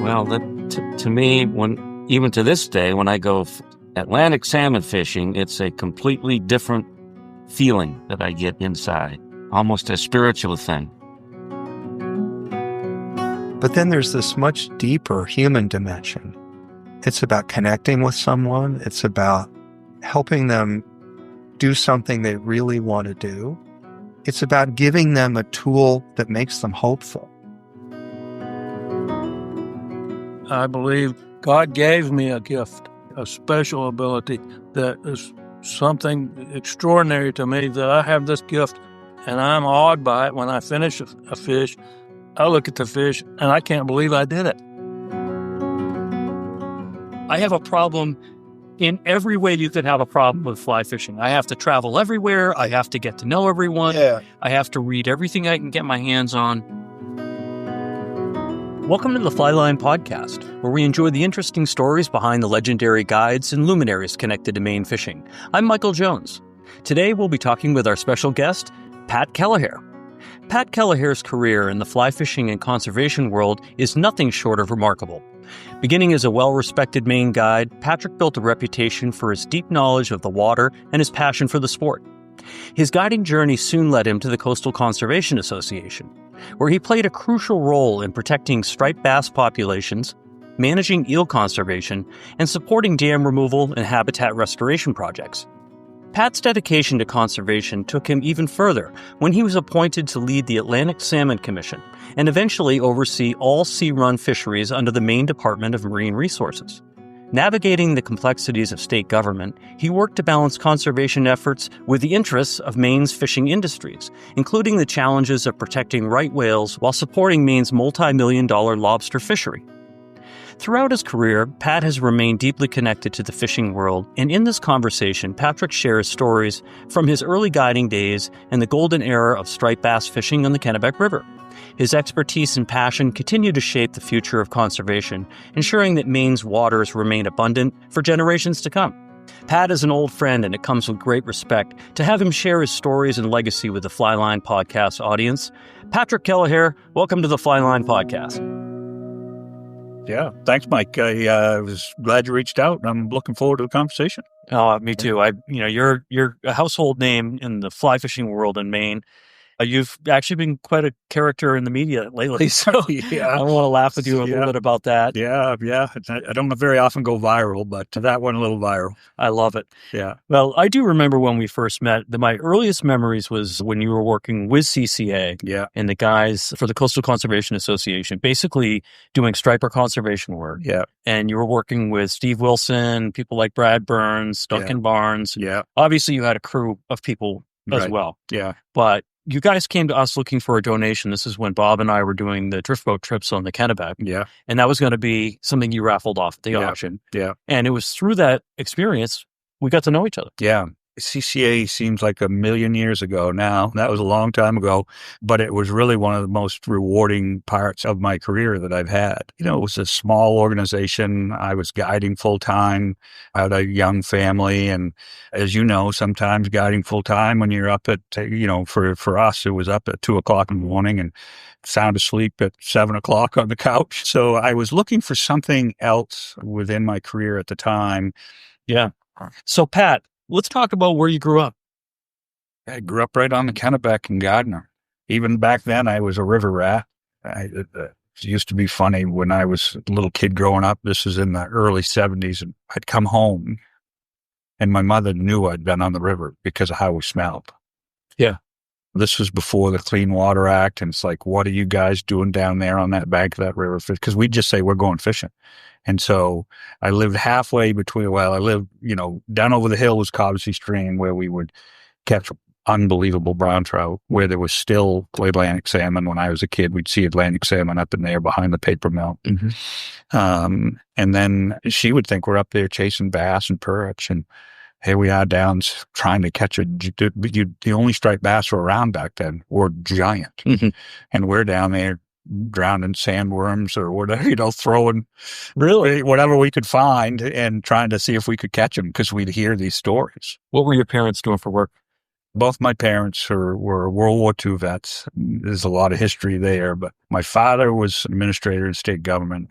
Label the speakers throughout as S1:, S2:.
S1: Well, to me, even to this day, when I go Atlantic salmon fishing, it's a completely different feeling that I get inside, almost a spiritual thing.
S2: But then there's this much deeper human dimension. It's about connecting with someone. It's about helping them do something they really want to do. It's about giving them a tool that makes them hopeful.
S3: I believe God gave me a gift, a special ability that is something extraordinary to me, that I have this gift and I'm awed by it. When I finish a fish, I look at the fish and I can't believe I did it.
S4: I have a problem in every way you could have a problem with fly fishing. I have to travel everywhere. I have to get to know everyone.
S2: Yeah.
S4: I have to read everything I can get my hands on. Welcome to the Flyline Podcast, where we enjoy the interesting stories behind the legendary guides and luminaries connected to Maine fishing. I'm Michael Jones. Today we'll be talking with our special guest, Pat Keliher. Pat Keliher's career in the fly fishing and conservation world is nothing short of remarkable. Beginning as a well-respected Maine guide, Patrick built a reputation for his deep knowledge of the water and his passion for the sport. His guiding journey soon led him to the Coastal Conservation Association, where he played a crucial role in protecting striped bass populations, managing eel conservation, and supporting dam removal and habitat restoration projects. Pat's dedication to conservation took him even further when he was appointed to lead the Atlantic Salmon Commission and eventually oversee all sea-run fisheries under the Maine Department of Marine Resources. Navigating the complexities of state government, he worked to balance conservation efforts with the interests of Maine's fishing industries, including the challenges of protecting right whales while supporting Maine's multi-million-dollar lobster fishery. Throughout his career, Pat has remained deeply connected to the fishing world, and in this conversation, Patrick shares stories from his early guiding days and the golden era of striped bass fishing on the Kennebec River. His expertise and passion continue to shape the future of conservation, ensuring that Maine's waters remain abundant for generations to come. Pat is an old friend, and it comes with great respect to have him share his stories and legacy with the Flyline Podcast audience. Patrick Keliher, welcome to the Flyline Podcast.
S3: Yeah, thanks, Mike. I was glad you reached out. I'm looking forward to the conversation.
S4: Oh, me too. You're a household name in the fly fishing world in Maine. You've actually been quite a character in the media lately, so
S3: Yeah.
S4: I want to laugh with you a little bit about that.
S3: Yeah. I don't very often go viral, but that went a little viral.
S4: I love it.
S3: Yeah.
S4: Well, I do remember when we first met. My earliest memories was when you were working with CCA and the guys for the Coastal Conservation Association, basically doing striper conservation work.
S3: Yeah.
S4: And you were working with Steve Wilson, people like Brad Burns, Duncan Barnes.
S3: Yeah.
S4: Obviously, you had a crew of people as well.
S3: Yeah.
S4: But you guys came to us looking for a donation. This is when Bob and I were doing the drift boat trips on the Kennebec.
S3: Yeah.
S4: And that was going to be something you raffled off at the auction.
S3: Yeah.
S4: And it was through that experience we got to know each other.
S3: Yeah. CCA seems like a million years ago now. That was a long time ago, but it was really one of the most rewarding parts of my career that I've had. It was a small organization. I was guiding full time. I had a young family. And as you know, sometimes guiding full time when you're up at, for us, it was up at 2:00 in the morning and sound asleep at 7:00 on the couch. So I was looking for something else within my career at the time.
S4: Yeah. So Pat, let's talk about where you grew up.
S3: I grew up right on the Kennebec in Gardner. Even back then, I was a river rat. It used to be funny when I was a little kid growing up. This was in the early 70s, and I'd come home, and my mother knew I'd been on the river because of how we smelled.
S4: Yeah.
S3: This was before the Clean Water Act, and it's like, what are you guys doing down there on that bank of that river? Because we'd just say, we're going fishing. And so I lived halfway between, down over the hill was Cobbossee Stream, where we would catch unbelievable brown trout, where there was still Atlantic salmon. When I was a kid, we'd see Atlantic salmon up in there behind the paper mill.
S4: Mm-hmm.
S3: And then she would think we're up there chasing bass and perch. And here we are down trying to catch the only striped bass were around back then were giant.
S4: Mm-hmm.
S3: And we're down there drowning sandworms or whatever, throwing
S4: really
S3: whatever we could find and trying to see if we could catch them because we'd hear these stories.
S4: What were your parents doing for work?
S3: Both my parents were World War II vets. There's a lot of history there, but my father was administrator in state government,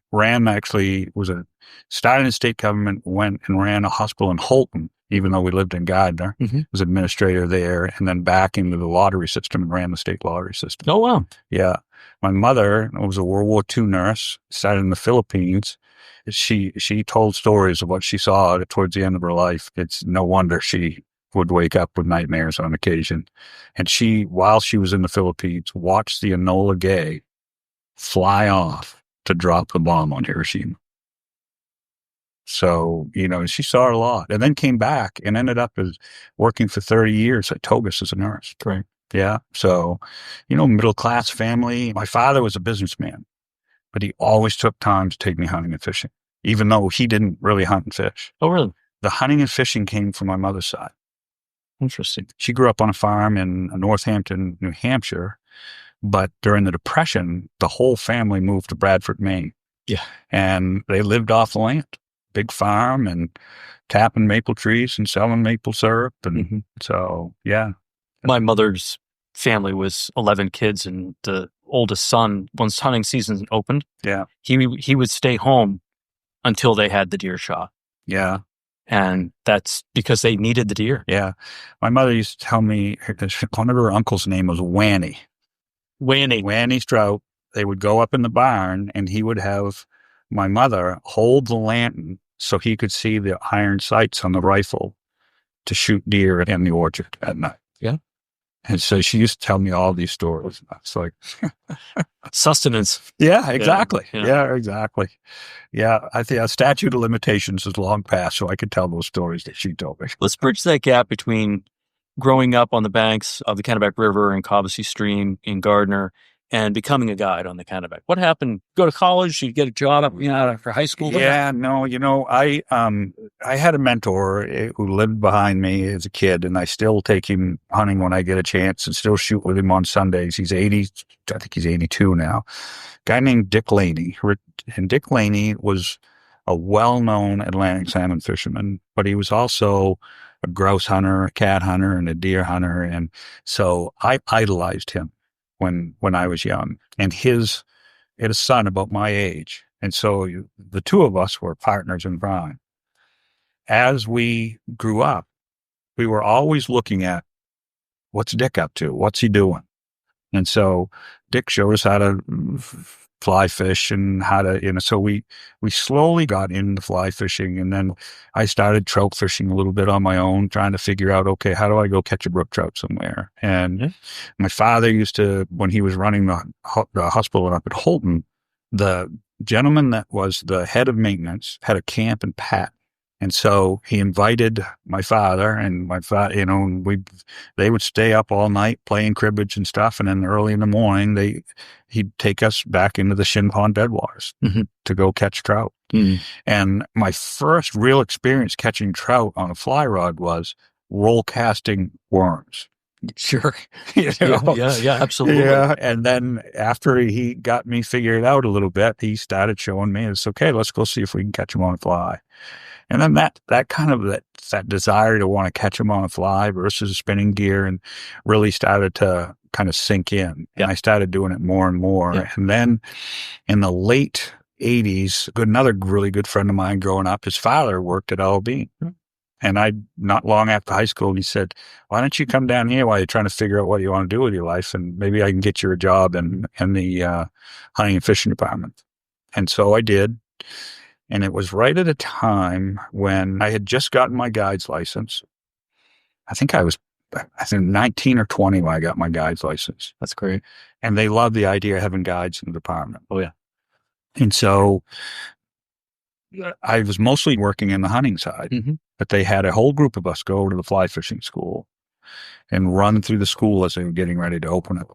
S3: started in state government, went and ran a hospital in Holton, even though we lived in Gardner, was administrator there, and then back into the lottery system and ran the state lottery system.
S1: Oh, wow.
S3: Yeah. My mother was a World War II nurse, started in the Philippines. She told stories of what she saw towards the end of her life. It's no wonder she would wake up with nightmares on occasion. And while she was in the Philippines, watched the Enola Gay fly off to drop the bomb on Hiroshima. So, she saw a lot, and then came back and ended up as working for 30 years at Togus as a nurse.
S1: Great.
S3: Yeah. So, middle-class family. My father was a businessman, but he always took time to take me hunting and fishing, even though he didn't really hunt and fish.
S1: Oh, really?
S3: The hunting and fishing came from my mother's side.
S1: Interesting.
S3: She grew up on a farm in Northampton, New Hampshire, but during the Depression, the whole family moved to Bradford, Maine.
S1: Yeah.
S3: And they lived off the land, big farm, and tapping maple trees and selling maple syrup. And so, yeah.
S4: My mother's family was 11 kids, and the oldest son, once hunting season opened, he would stay home until they had the deer shot.
S3: Yeah.
S4: And that's because they needed the deer.
S3: Yeah. My mother used to tell me one of her uncle's name was Wanny. Wanny Strout. They would go up in the barn, and he would have my mother hold the lantern so he could see the iron sights on the rifle to shoot deer in the orchard at night.
S1: Yeah.
S3: And so she used to tell me all these stories. I was like,
S4: sustenance.
S3: Yeah, exactly.
S4: Yeah.
S3: Yeah, exactly. Yeah, I think a statute of limitations is long past, so I could tell those stories that she told me.
S4: Let's bridge that gap between growing up on the banks of the Kennebec River and Cobbessy Stream in Gardner and becoming a guide on the Kennebec. What happened? Go to college? You get a job after high school?
S3: Yeah, no, I had a mentor who lived behind me as a kid, and I still take him hunting when I get a chance and still shoot with him on Sundays. He's 80, I think he's 82 now. A guy named Dick Laney. And Dick Laney was a well-known Atlantic salmon fisherman, but he was also a grouse hunter, a cat hunter, and a deer hunter. And so I idolized him when I was young. And he had a son about my age. And so the two of us were partners in crime. As we grew up, we were always looking at, what's Dick up to? What's he doing? And so Dick showed us how to fly fish and how to, so we slowly got into fly fishing. And then I started trout fishing a little bit on my own, trying to figure out, okay, how do I go catch a brook trout somewhere? And my father used to, when he was running the hospital up at Holton, the gentleman that was the head of maintenance had a camp in Pat. And so he invited my father, and they would stay up all night playing cribbage and stuff. And then early in the morning, he'd take us back into the Shin Pond bedwaters to go catch trout. And my first real experience catching trout on a fly rod was roll casting worms.
S4: Sure. Yeah, absolutely.
S3: Yeah. And then after he got me figured out a little bit, he started showing me, it's okay, let's go see if we can catch him on a fly. And then that kind of that desire to want to catch them on a fly versus a spinning gear and really started to kind of sink in. And I started doing it more and more. Yeah. And then in the late 80s, another really good friend of mine growing up, his father worked at Al-Bean. And not long after high school, he said, why don't you come down here while you're trying to figure out what you want to do with your life? And maybe I can get you a job in the hunting and fishing department. And so I did. And it was right at a time when I had just gotten my guide's license. I think I was 19 or 20 when I got my guide's license.
S4: That's great.
S3: And they loved the idea of having guides in the department.
S4: Oh, yeah.
S3: And so I was mostly working in the hunting side, but they had a whole group of us go to the fly fishing school and run through the school as they were getting ready to open it.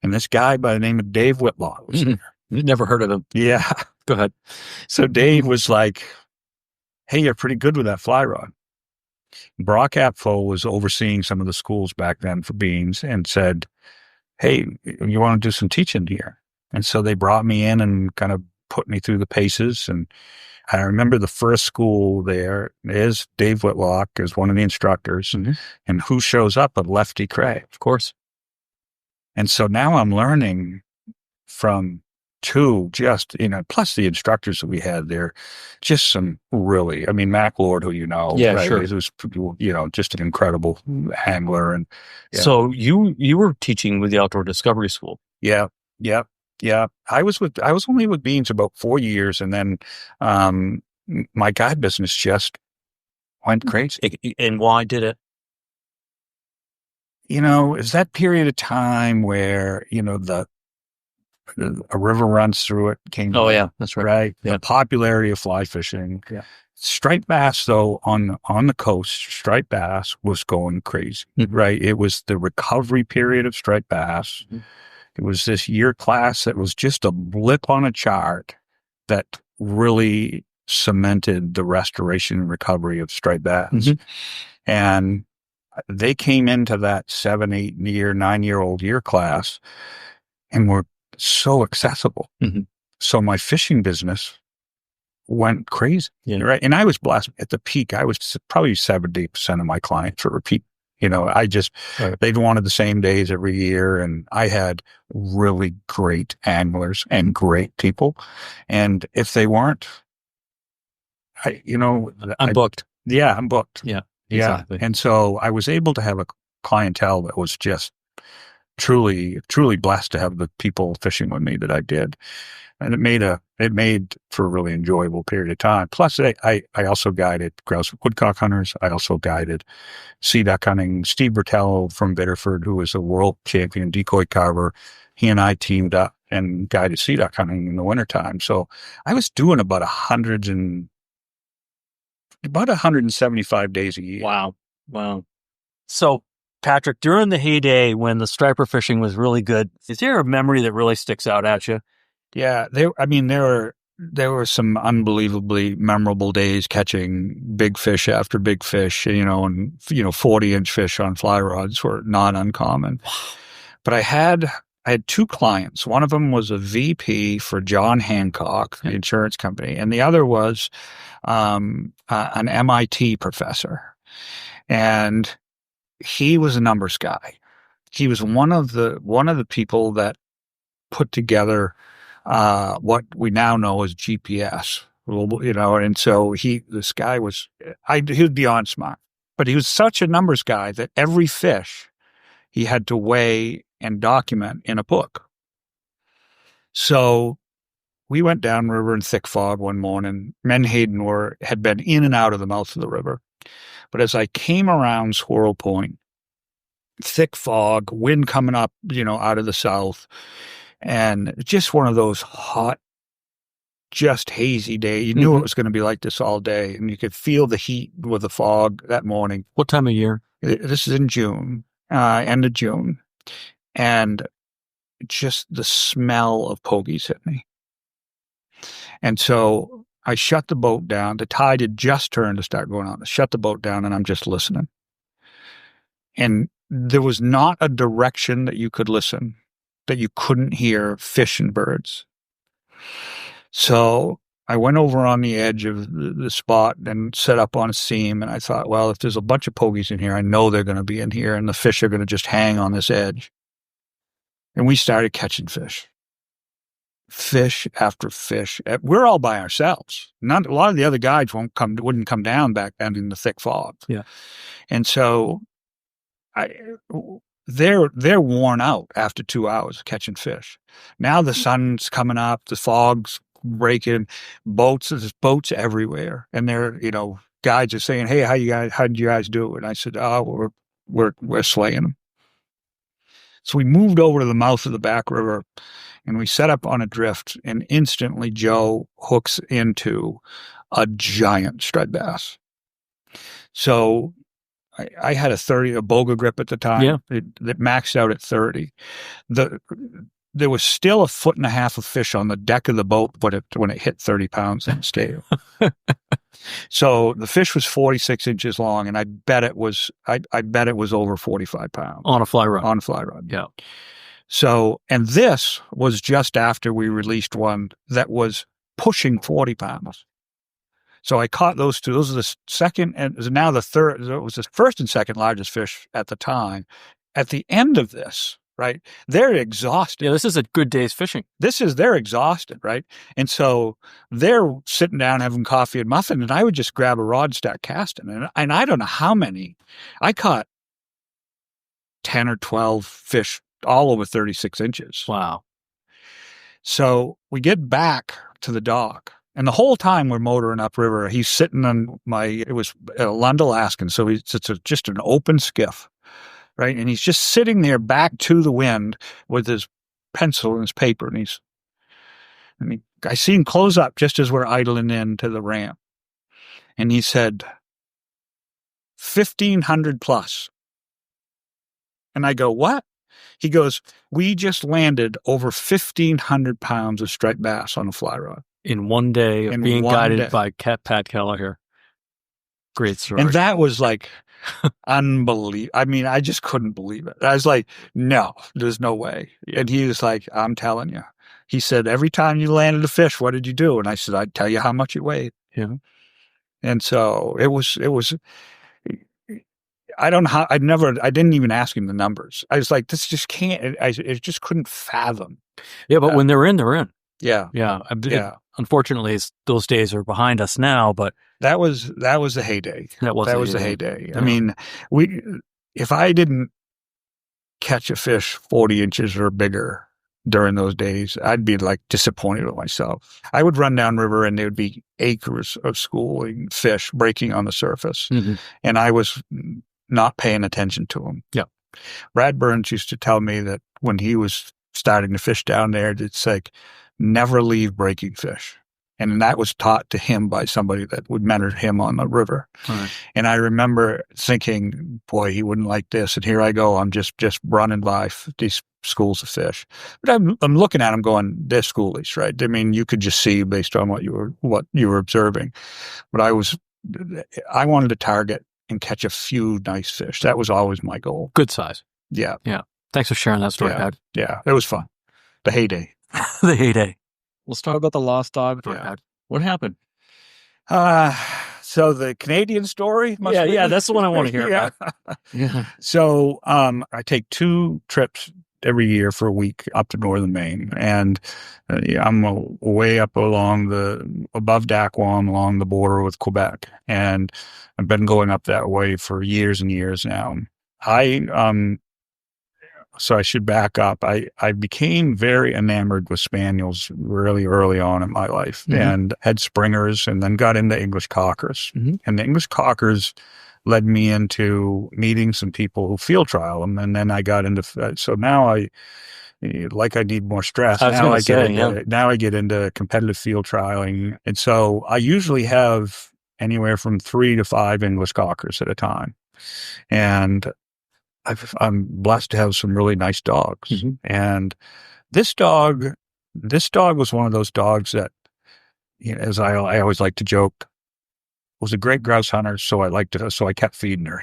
S3: And this guy by the name of Dave Whitlaw was there.
S4: Never heard of him.
S3: Yeah.
S4: Go ahead.
S3: So Dave was like, hey, you're pretty good with that fly rod. Brock Apfel was overseeing some of the schools back then for beans and said, hey, you want to do some teaching here? And so they brought me in and kind of put me through the paces. And I remember the first school there is Dave Whitlock is one of the instructors. And who shows up? A Lefty Cray.
S4: Of course.
S3: And so now I'm learning from two, just, plus the instructors that we had there, just some really, Mac Lord, who
S4: Yeah,
S3: right?
S4: sure.
S3: He was, just an incredible angler. And
S4: So you were teaching with the Outdoor Discovery School.
S3: Yeah. I was only with Beans about 4 years, and then my guide business just went crazy.
S4: And why did it?
S3: It was that period of time where, a river runs through it.
S4: Oh, yeah, that's right.
S3: Right.
S4: Yeah.
S3: The popularity of fly fishing.
S4: Yeah.
S3: Striped bass, though, on the coast, striped bass was going crazy. Right. It was the recovery period of striped bass. It was this year class that was just a blip on a chart that really cemented the restoration and recovery of striped bass. And they came into that 7, 8 year, 9-year-old year class and were so accessible. So my fishing business went crazy. Right. And I was blessed at the peak. I was probably 70% of my clients were repeat. They'd wanted the same days every year. And I had really great anglers and great people. And if they weren't,
S4: I'm booked.
S3: Yeah, I'm booked.
S4: Yeah, exactly.
S3: And so I was able to have a clientele that was just truly, truly blessed to have the people fishing with me that I did. And it made for a really enjoyable period of time. Plus, I also guided grouse woodcock hunters. I also guided sea duck hunting. Steve Bertello from Biddeford, who was a world champion decoy carver, he and I teamed up and guided sea duck hunting in the wintertime. So I was doing about 175 days a year.
S4: Wow. So, Patrick, during the heyday when the striper fishing was really good, is there a memory that really sticks out at you?
S3: Yeah, there were some unbelievably memorable days catching big fish after big fish, and 40-inch fish on fly rods were not uncommon. But I had two clients. One of them was a VP for John Hancock, the insurance company, and the other was an MIT professor, and he was a numbers guy. He was one of the people that put together what we now know as GPS, and so he was beyond smart, but he was such a numbers guy that every fish he had to weigh and document in a book. So we went downriver in thick fog one morning. Menhaden had been in and out of the mouth of the river. But as I came around Squirrel Point, thick fog, wind coming up, out of the south, and just one of those hot, just hazy days. You knew it was going to be like this all day, and you could feel the heat with the fog that morning.
S4: What time of year?
S3: This is in June, end of June, and just the smell of pogies hit me. And so I shut the boat down. The tide had just turned to start going on. I shut the boat down, and I'm just listening. And there was not a direction that you could listen that you couldn't hear fish and birds. So I went over on the edge of the spot and set up on a seam. And I thought, well, if there's a bunch of pogies in here, I know they're going to be in here, and the fish are going to just hang on this edge. And we started catching fish after fish. We're all by ourselves. A lot of the other guides wouldn't come down back then in the thick fog.
S4: Yeah.
S3: And so they're worn out after 2 hours of catching fish. Now the sun's coming up, the fog's breaking, there's boats everywhere. And guides are saying, hey, how did you guys do it? And I said, oh, we're slaying them. So we moved over to the mouth of the back river, and we set up on a drift, and instantly Joe hooks into a giant striped bass. So I had a Boga grip at the time that maxed out at 30. There was still 1.5 feet of fish on the deck of the boat when it hit 30 pounds in scale. So the fish was 46 inches long, and I bet it was over 45 pounds
S4: on a fly rod.
S3: On a fly rod.
S4: Yeah.
S3: So, and this was just after we released one that was pushing 40 pounds. So I caught those two. Those are the second and now the third. It was the first and second largest fish at the time. At the end of this, right, they're exhausted.
S4: Yeah, this is a good day's fishing.
S3: They're exhausted, right? And so they're sitting down having coffee and muffin, and I would just grab a rod, start casting. And I don't know how many. I caught 10 or 12 fish all over 36 inches.
S4: Wow.
S3: So we get back to the dock. And the whole time we're motoring upriver, he's sitting on it was Lund, Alaskan, so it's just an open skiff, right? And he's just sitting there back to the wind with his pencil and his paper, I see him close up just as we're idling into the ramp. And he said, 1,500 plus. And I go, what? He goes, we just landed over 1,500 pounds of striped bass on a fly rod.
S4: In one day of being guided by Pat Keliher. Great story.
S3: And that was like unbelievable. I mean, I just couldn't believe it. I was like, no, there's no way. And he was like, I'm telling you. He said, every time you landed a fish, what did you do? And I said, I'd tell you how much it weighed.
S4: Yeah.
S3: And so it was, I don't know how, I didn't even ask him the numbers. I was like, this just can't, I just couldn't fathom.
S4: Yeah, but when they're in, they're in.
S3: Yeah.
S4: Yeah. Unfortunately, those days are behind us now, but
S3: that was the heyday.
S4: That was
S3: the heyday.
S4: Yeah.
S3: I mean, if I didn't catch a fish 40 inches or bigger during those days, I'd be like disappointed with myself. I would run downriver and there would be acres of schooling fish breaking on the surface.
S4: Mm-hmm.
S3: And I was not paying attention to them.
S4: Yeah.
S3: Brad Burns used to tell me that when he was starting to fish down there, it's like, never leave breaking fish. And that was taught to him by somebody that would mentor him on the river.
S4: Right.
S3: And I remember thinking, boy, he wouldn't like this. And here I go. I'm just running by these schools of fish. But I'm looking at them going, they're schoolies, right? I mean, you could just see based on what you were observing. But I wanted to target and catch a few nice fish. That was always my goal.
S4: Good size.
S3: Yeah.
S4: Yeah. Thanks for sharing that story, Pat.
S3: Yeah. It was fun. The heyday.
S4: The heyday. Let's talk about the lost dog.
S3: Yeah.
S4: What happened?
S3: So the Canadian story?
S4: Yeah, that's the one I want to hear about.
S3: Yeah. So I take 2 trips every year for a week up to northern Maine. And I'm way up above Daquam along the border with Quebec. And I've been going up that way for years and years now. So I should back up. I became very enamored with spaniels really early on in my life, mm-hmm. and had springers, and then got into English cockers. Mm-hmm. And the English cockers led me into meeting some people who field trial them, and then I got into. So now I need more stress. Now I get into competitive field trialing, and so I usually have anywhere from 3 to 5 English cockers at a time, and I'm blessed to have some really nice dogs. Mm-hmm. And this dog was one of those dogs that, as I always like to joke, was a great grouse hunter. So I kept feeding her,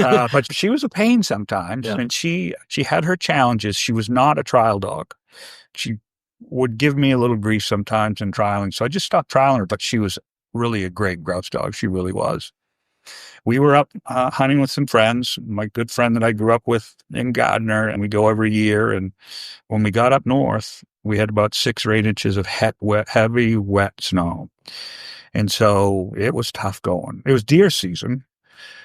S3: but she was a pain sometimes. Yeah. And she had her challenges. She was not a trial dog. She would give me a little grief sometimes in trialing. So I just stopped trialing her, but she was really a great grouse dog. She really was. We were up hunting with some friends, my good friend that I grew up with in Gardner, and we go every year. And when we got up north, we had about 6 or 8 inches of heavy, wet snow. And so it was tough going. It was deer season.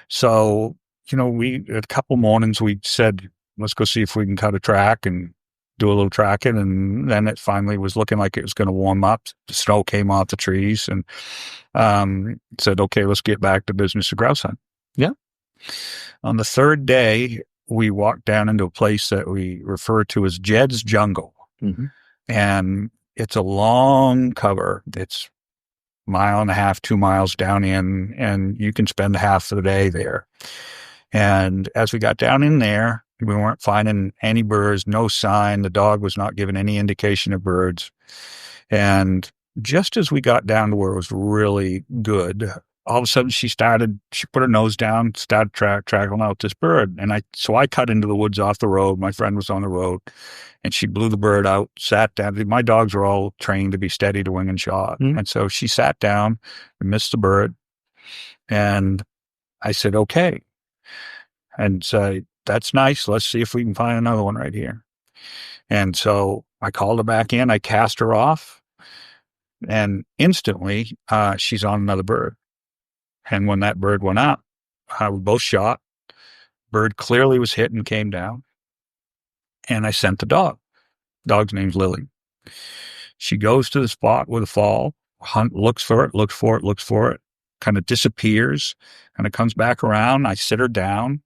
S3: So, a couple mornings we said, let's go see if we can cut a track and do a little tracking. And then it finally was looking like it was going to warm up. The snow came off the trees, and said, okay, let's get back to business of grouse hunt. Yeah. On the 3rd day, we walked down into a place that we refer to as Jed's Jungle. Mm-hmm. And it's a long cover. It's 1.5 miles, 2 miles down in, and you can spend half of the day there. And as we got down in there, we weren't finding any birds, no sign. The dog was not giving any indication of birds. And just as we got down to where it was really good, all of a sudden she put her nose down, started tracking out this bird. And so I cut into the woods off the road. My friend was on the road and she blew the bird out, sat down. My dogs were all trained to be steady to wing and shot.
S4: Mm-hmm.
S3: And so she sat down and missed the bird. And I said, okay. And so that's nice. Let's see if we can find another one right here. And so I called her back in. I cast her off. And instantly, she's on another bird. And when that bird went up, we both shot. Bird clearly was hit and came down. And I sent the dog. Dog's name's Lily. She goes to the spot with a fall, looks for it, kind of disappears, and it comes back around. I sit her down.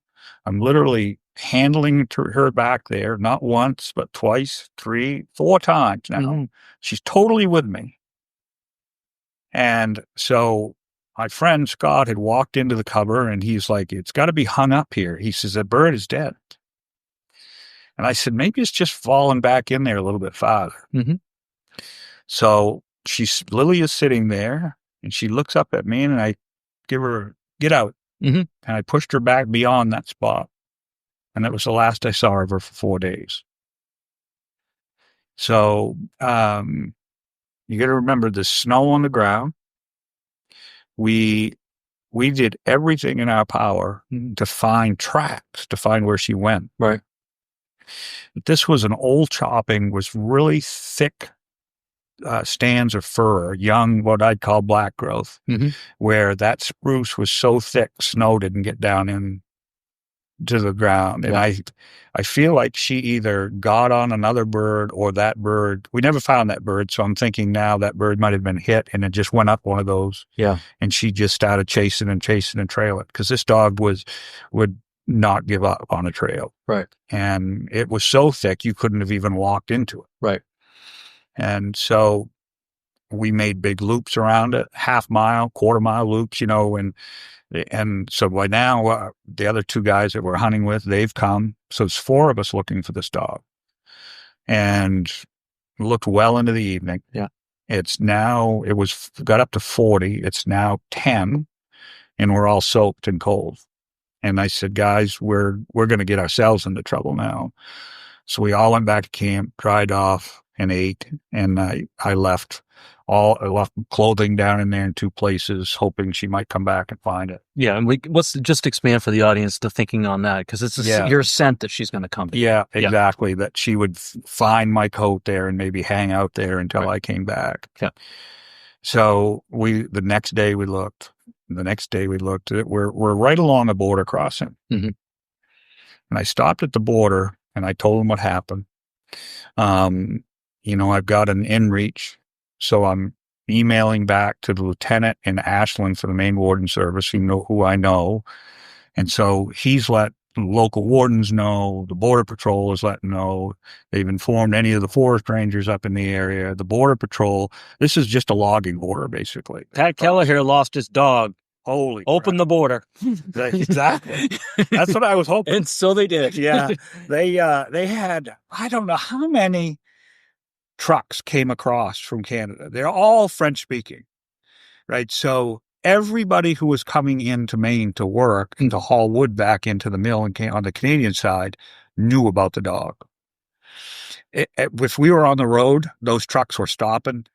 S3: I'm literally handling her back there, not once, but twice, 3, 4 times now.
S4: Mm-hmm.
S3: She's totally with me. And so my friend Scott had walked into the cover and he's like, it's got to be hung up here. He says, that bird is dead. And I said, maybe it's just fallen back in there a little bit farther.
S4: Mm-hmm.
S3: So Lily is sitting there and she looks up at me and I give her, get out.
S4: Mm-hmm.
S3: And I pushed her back beyond that spot. And that was the last I saw of her for 4 days. So, you got to remember the snow on the ground. We did everything in our power to find tracks, to find where she went.
S4: Right.
S3: This was an old chopping, was really thick stands of fir, young, what I'd call black growth,
S4: Mm-hmm.
S3: where that spruce was so thick, snow didn't get down in to the ground. And I feel like she either got on another bird or that bird. We never found that bird. So I'm thinking now that bird might have been hit and it just went up one of those.
S4: Yeah.
S3: And she just started chasing and trail it. Cause this dog would not give up on a trail.
S4: Right.
S3: And it was so thick, you couldn't have even walked into it.
S4: Right.
S3: And so we made big loops around it, half-mile, quarter-mile loops, and so by now, the other 2 guys that we're hunting with, they've come. So it's 4 of us looking for this dog. And looked well into the evening.
S4: Yeah.
S3: It got up to 40. It's now 10, and we're all soaked and cold. And I said, guys, we're going to get ourselves into trouble now. So we all went back to camp, dried off, and ate. And I left clothing down in there in 2 places, hoping she might come back and find it.
S4: Yeah, and let's just expand for the audience the thinking on that, because it's your scent that she's going to come to.
S3: Yeah, exactly. That she would find my coat there and maybe hang out there until I came back.
S4: Yeah.
S3: So the next day we looked. We're right along a border crossing.
S4: Mm-hmm.
S3: And I stopped at the border and I told him what happened. I've got an inReach. So I'm emailing back to the lieutenant in Ashland for the Maine Warden Service, who I know. And so he's let local wardens know, the Border Patrol is letting know. They've informed any of the forest rangers up in the area, the Border Patrol. This is just a logging border, basically.
S4: Pat Keliher lost his dog.
S3: Holy
S4: Open
S3: crap.
S4: the border.
S3: Exactly. That's what I was hoping.
S4: And so they did.
S3: Yeah. They had, I don't know how many trucks came across from Canada. They're all French speaking, right? So everybody who was coming into Maine to work and to haul wood back into the mill and on the Canadian side knew about the dog. If we were on the road, those trucks were stopping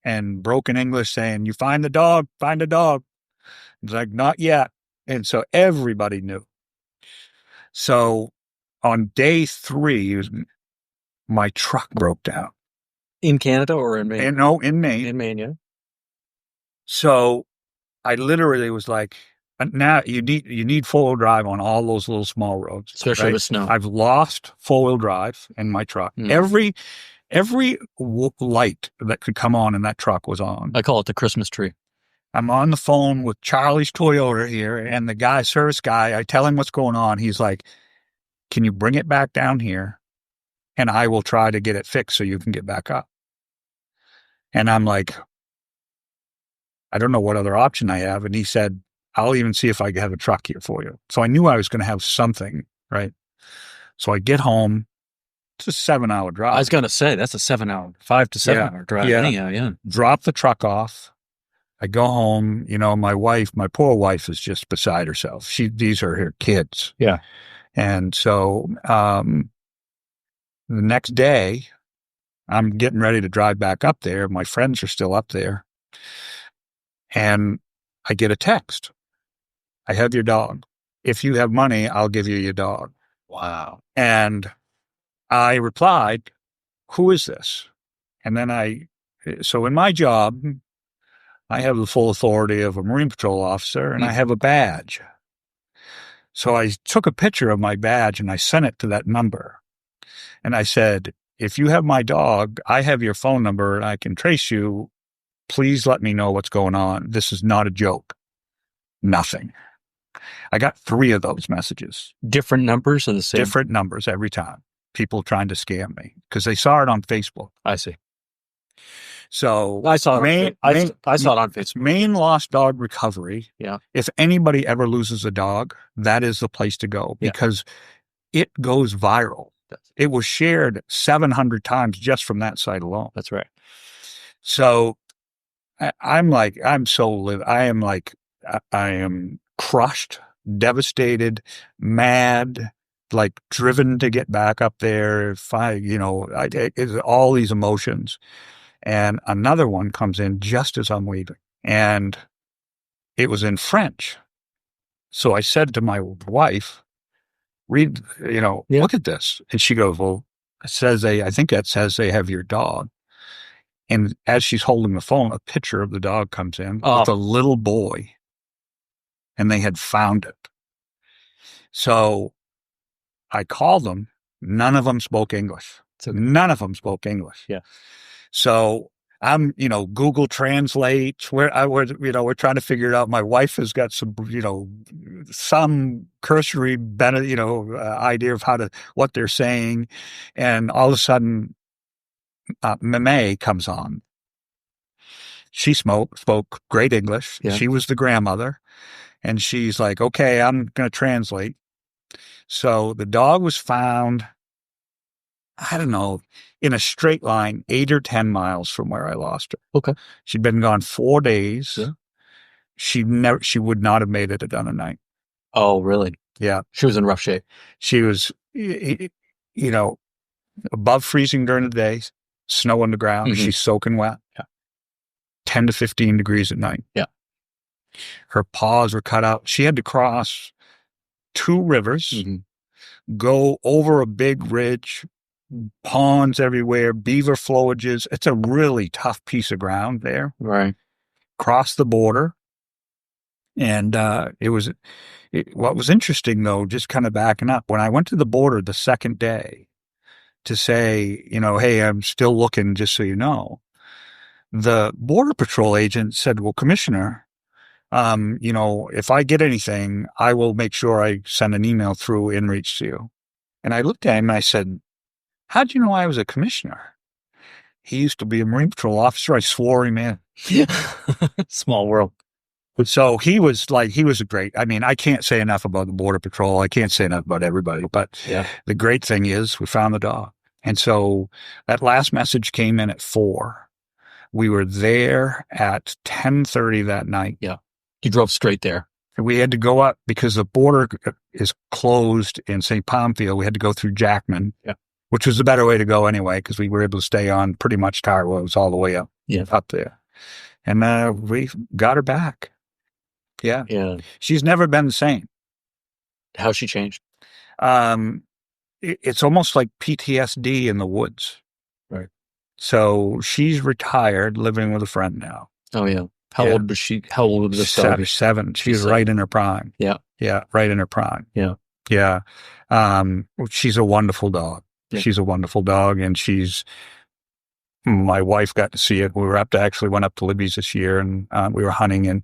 S3: and broken English saying, you find the dog. It's like, not yet. And so everybody knew. So on day 3, my truck broke down.
S4: In Canada or in Maine?
S3: In Maine.
S4: In Maine, yeah.
S3: So I literally was like, now you need 4-wheel drive on all those little small roads.
S4: Especially with snow.
S3: I've lost 4-wheel drive in my truck. Mm. Every light that could come on in that truck was on.
S4: I call it the Christmas tree.
S3: I'm on the phone with Charlie's Toyota here, and the service guy, I tell him what's going on. He's like, can you bring it back down here? And I will try to get it fixed so you can get back up. And I'm like, I don't know what other option I have. And he said, I'll even see if I can have a truck here for you. So I knew I was going to have something, right? So I get home. It's a 7-hour drive.
S4: I was going to say, that's a 5 to 7 hour drive.
S3: Yeah.
S4: Anyhow, yeah.
S3: Drop the truck off. I go home, my poor wife is just beside herself. These are her kids.
S4: Yeah.
S3: And so, the next day I'm getting ready to drive back up there. My friends are still up there. And I get a text. I have your dog. If you have money, I'll give you your dog.
S4: Wow.
S3: And I replied, who is this? And then so in my job, I have the full authority of a Marine Patrol officer, and I have a badge. So I took a picture of my badge and I sent it to that number. And I said, if you have my dog, I have your phone number and I can trace you. Please let me know what's going on. This is not a joke. Nothing. I got 3 of those messages.
S4: Different numbers or the same?
S3: Different numbers every time. People trying to scam me because they saw it on Facebook.
S4: I see.
S3: So
S4: I saw it. I saw it on Facebook.
S3: Maine Lost Dog Recovery.
S4: Yeah.
S3: If anybody ever loses a dog, that is the place to go because it goes viral. It was shared 700 times just from that site alone.
S4: That's right.
S3: So I am crushed, devastated, mad, like driven to get back up there. It's all these emotions. And another one comes in just as I'm leaving. And it was in French. So I said to my wife, read, look at this. And she goes, well, I think that says they have your dog. And as she's holding the phone, a picture of the dog comes in with a little boy. And they had found it. So I called them. None of them spoke English. None of them spoke English.
S4: Yeah.
S3: So I'm, Google Translate. We're trying to figure it out. My wife has got some cursory idea of what they're saying, and all of a sudden, Mame comes on. She spoke great English.
S4: Yeah.
S3: She was the grandmother, and she's like, "Okay, I'm going to translate." So the dog was found, I don't know, in a straight line, 8 or 10 miles from where I lost her.
S4: Okay.
S3: She'd been gone 4 days.
S4: Yeah.
S3: She would not have made it another night.
S4: Oh, really?
S3: Yeah.
S4: She was in rough shape.
S3: She was, above freezing during the day, snow on the ground.
S4: Mm-hmm.
S3: She's soaking wet.
S4: Yeah.
S3: 10 to 15 degrees at night.
S4: Yeah.
S3: Her paws were cut out. She had to cross 2 rivers, go over a big ridge, ponds everywhere, beaver flowages. It's a really tough piece of ground there.
S4: Right.
S3: Cross the border. And what was interesting, though, just kind of backing up, when I went to the border the second day to say, hey, I'm still looking, just so you know, the Border Patrol agent said, well, Commissioner, if I get anything, I will make sure I send an email through InReach to you. And I looked at him and I said, how'd you know I was a commissioner? He used to be a Marine Patrol officer. I swore him in.
S4: Small world.
S3: So he was a great, I can't say enough about the Border Patrol. I can't say enough about everybody, but the great thing is we found the dog. And so that last message came in at 4. We were there at 10:30 that night.
S4: Yeah. You drove straight there.
S3: We had to go up because the border is closed in St. Palmfield. We had to go through Jackman, which was the better way to go anyway, because we were able to stay on pretty much tar roads all the way up there. And we got her back. Yeah.
S4: Yeah.
S3: She's never been the same.
S4: How's she changed?
S3: It's almost like PTSD in the woods.
S4: Right.
S3: So she's retired, living with a friend now.
S4: Oh, yeah. How old was she? How old was this dog?
S3: 7. She was right in her prime.
S4: Yeah.
S3: Yeah, right in her prime.
S4: Yeah.
S3: Yeah. She's a wonderful dog.
S4: Yeah.
S3: She's a wonderful dog, and my wife got to see it. We went up to Libby's this year, and we were hunting, and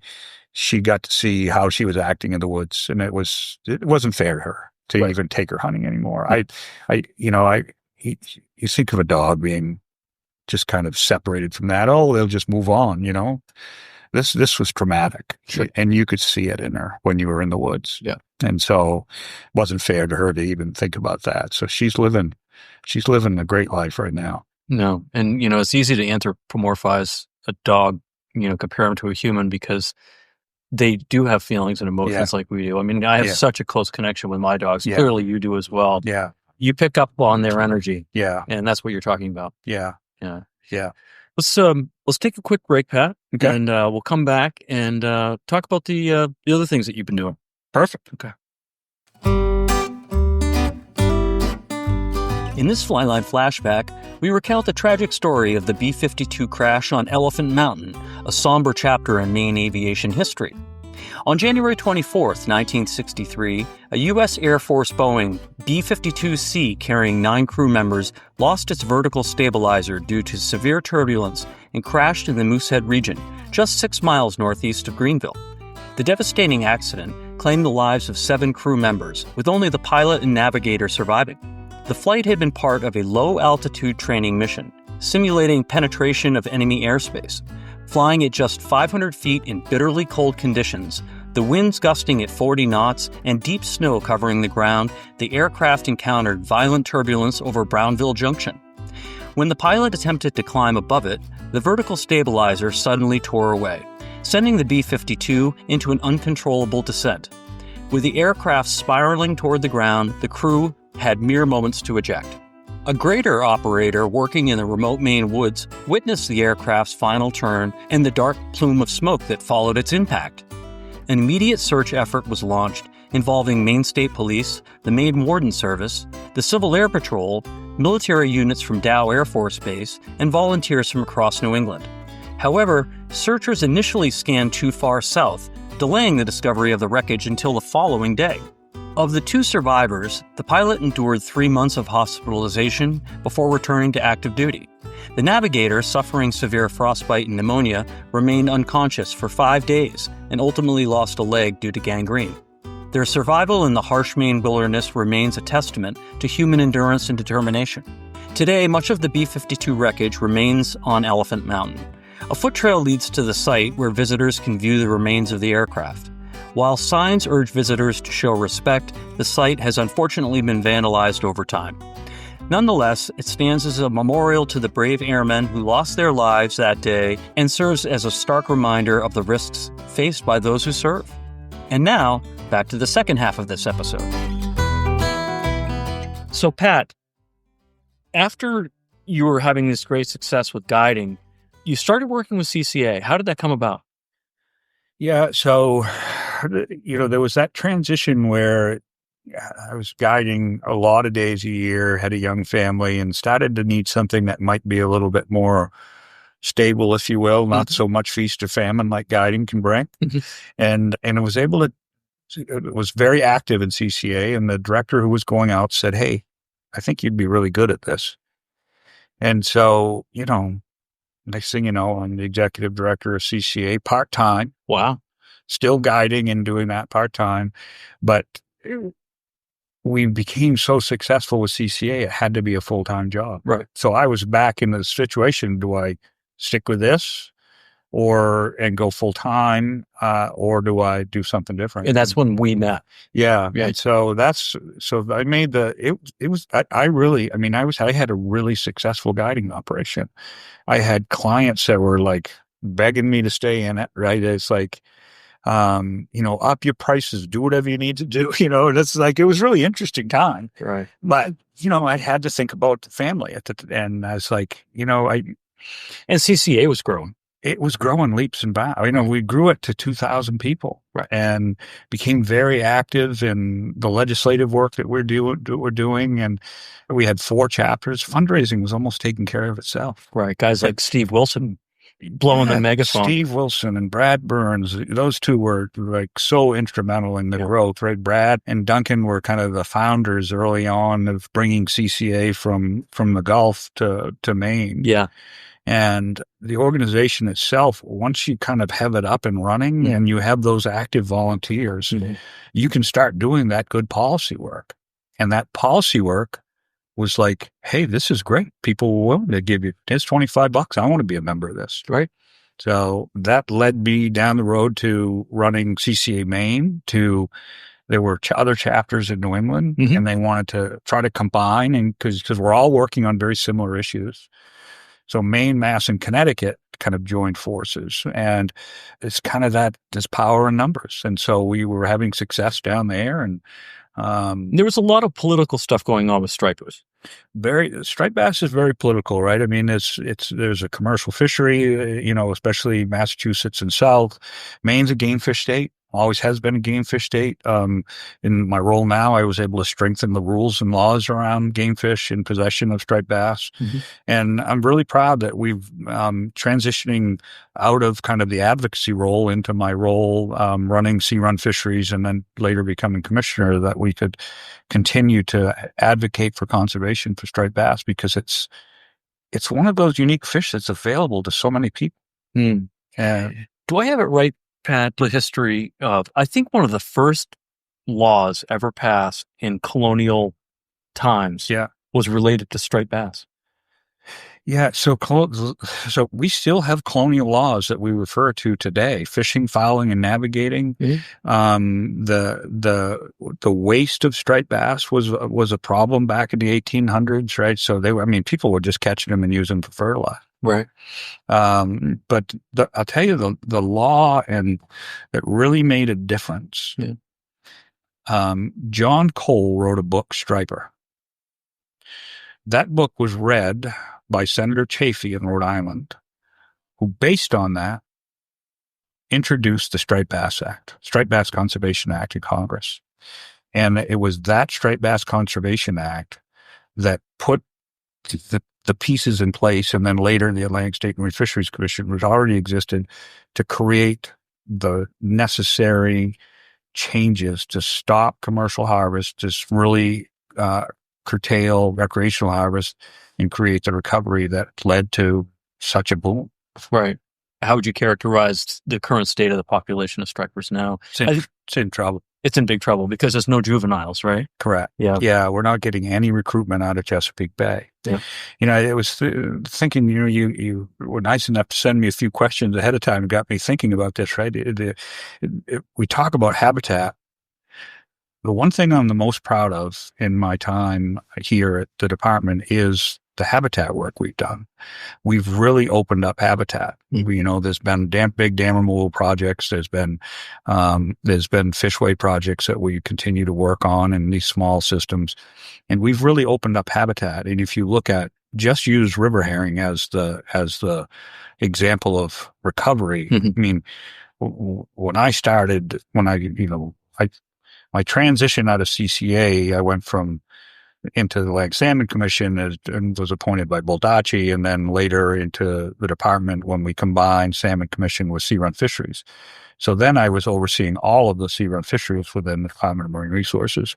S3: she got to see how she was acting in the woods, and it wasn't fair to her to even take her hunting anymore. You think of a dog being just kind of separated from that. Oh, they'll just move on, This was traumatic, and you could see it in her when you were in the woods.
S4: Yeah.
S3: And so it wasn't fair to her to even think about that. So she's living a great life right now.
S4: No. And, it's easy to anthropomorphize a dog compare them to a human because they do have feelings and emotions like we do. I mean, I have such a close connection with my dogs. Clearly you do as well.
S3: Yeah.
S4: You pick up on their energy.
S3: Yeah.
S4: And that's what you're talking about.
S3: Yeah.
S4: Yeah.
S3: Yeah.
S4: Let's take a quick break, Pat.
S3: Okay.
S4: And we'll come back and talk about the other things that you've been doing.
S3: Perfect.
S4: Okay. In this Flyline flashback, we recount the tragic story of the B-52 crash on Elephant Mountain, a somber chapter in Maine aviation history. On January 24th, 1963, a U.S. Air Force Boeing B-52C carrying 9 crew members lost its vertical stabilizer due to severe turbulence and crashed in the Moosehead region, just 6 miles northeast of Greenville. The devastating accident claimed the lives of 7 crew members, with only the pilot and navigator surviving. The flight had been part of a low-altitude training mission, simulating penetration of enemy airspace. Flying at just 500 feet in bitterly cold conditions, the winds gusting at 40 knots and deep snow covering the ground, the aircraft encountered violent turbulence over Brownville Junction. When the pilot attempted to climb above it, the vertical stabilizer suddenly tore away, sending the B-52 into an uncontrollable descent. With the aircraft spiraling toward the ground, the crew had mere moments to eject. A grader operator working in the remote Maine woods witnessed the aircraft's final turn and the dark plume of smoke that followed its impact. An immediate search effort was launched involving Maine State Police, the Maine Warden Service, the Civil Air Patrol, military units from Dow Air Force Base, and volunteers from across New England. However, searchers initially scanned too far south, delaying the discovery of the wreckage until the following day. Of the 2 survivors, the pilot endured 3 months of hospitalization before returning to active duty. The navigator, suffering severe frostbite and pneumonia, remained unconscious for 5 days and ultimately lost a leg due to gangrene. Their survival in the harsh Maine wilderness remains a testament to human endurance and determination. Today, much of the B-52 wreckage remains on Elephant Mountain. A foot trail leads to the site where visitors can view the remains of the aircraft. While signs urge visitors to show respect, the site has unfortunately been vandalized over time. Nonetheless, it stands as a memorial to the brave airmen who lost their lives that day and serves as a stark reminder of the risks faced by those who serve. And now, back to the second half of this episode. So, Pat, after you were having this great success with guiding, you started working with CCA. How did that come about?
S3: Yeah. So, there was that transition where I was guiding a lot of days a year, had a young family, and started to need something that might be a little bit more stable, if you will, not so much feast or famine like guiding can bring. And it was it was very active in CCA, and the director who was going out said, "Hey, I think you'd be really good at this." And so, next thing you know, I'm the executive director of CCA part-time.
S4: Wow.
S3: Still guiding and doing that part-time. But we became so successful with CCA, it had to be a full-time job.
S4: Right.
S3: So I was back in the situation, do I stick with this and go full-time, or do I do something different?
S4: And that's when we met.
S3: Yeah. And so I made I had a really successful guiding operation. I had clients that were like begging me to stay in it, right? It's like, up your prices, do whatever you need to do, and it's like, it was really interesting time.
S4: Right.
S3: But, I had to think about the family and I was like,
S4: and CCA was growing.
S3: It was growing leaps and bounds. We grew it to 2,000 people,
S4: right,
S3: and became very active in the legislative work that we're doing. And we had 4 chapters. Fundraising was almost taking care of itself.
S4: Right. Guys like Steve Wilson blowing the megaphone.
S3: Steve Wilson and Brad Burns, those 2 were like so instrumental in the growth, right? Brad and Duncan were kind of the founders early on of bringing CCA from the Gulf to Maine.
S4: Yeah.
S3: And the organization itself, once you kind of have it up and running and you have those active volunteers, you can start doing that good policy work. And that policy work was like, hey, this is great. People were willing to give you, it's $25. I want to be a member of this.
S4: Right.
S3: So that led me down the road to running CCA Maine. There were other chapters in New England, and they wanted to try to combine, and because we're all working on very similar issues. So Maine, Mass, and Connecticut kind of joined forces. And it's kind of this power in numbers. And so we were having success down there. And
S4: there was a lot of political stuff going on with stripers.
S3: Striped bass is very political, right? I mean, there's a commercial fishery, especially Massachusetts and South. Maine's a game fish state. Always has been a game fish state. In my role now, I was able to strengthen the rules and laws around game fish in possession of striped bass. Mm-hmm. And I'm really proud that we've transitioning out of kind of the advocacy role into my role running Sea Run Fisheries and then later becoming commissioner, that we could continue to advocate for conservation for striped bass, because it's one of those unique fish that's available to so many people.
S4: Mm. Do I have it right, Pat, the history of, I think one of the first laws ever passed in colonial times was related to striped bass.
S3: Yeah, so we still have colonial laws that we refer to today: fishing, fouling, and navigating. Mm-hmm. The waste of striped bass was a problem back in the 1800s, right? So people were just catching them and using them for fertilizer.
S4: Right.
S3: But I'll tell you, the law and that really made a difference. Yeah. John Cole wrote a book, Striper. That book was read by Senator Chafee in Rhode Island, who, based on that, introduced the Striped Bass Act, Striped Bass Conservation Act in Congress. And it was that Striped Bass Conservation Act that put the pieces in place, and then later the Atlantic State Marine Fisheries Commission, which already existed, to create the necessary changes to stop commercial harvest, to really curtail recreational harvest, and create the recovery that led to such a boom.
S4: Right. How would you characterize the current state of the population of stripers now?
S3: It's in trouble.
S4: It's in big trouble because there's no juveniles, right?
S3: Correct.
S4: Yeah.
S3: Yeah, we're not getting any recruitment out of Chesapeake Bay. Yeah. It was thinking, you were nice enough to send me a few questions ahead of time and got me thinking about this, right? We talk about habitat. The one thing I'm the most proud of in my time here at the department is the habitat work we've done. We've really opened up habitat. Mm-hmm. There's been big dam removal projects. There's been fishway projects that we continue to work on in these small systems, and we've really opened up habitat. And if you look at, just use river herring as the example of recovery. Mm-hmm. I mean, when I started, my transition out of CCA, I went into the Atlantic Salmon Commission and was appointed by Baldacci, and then later into the department when we combined Salmon Commission with Sea Run Fisheries. So then I was overseeing all of the Sea Run Fisheries within the Department of Marine Resources.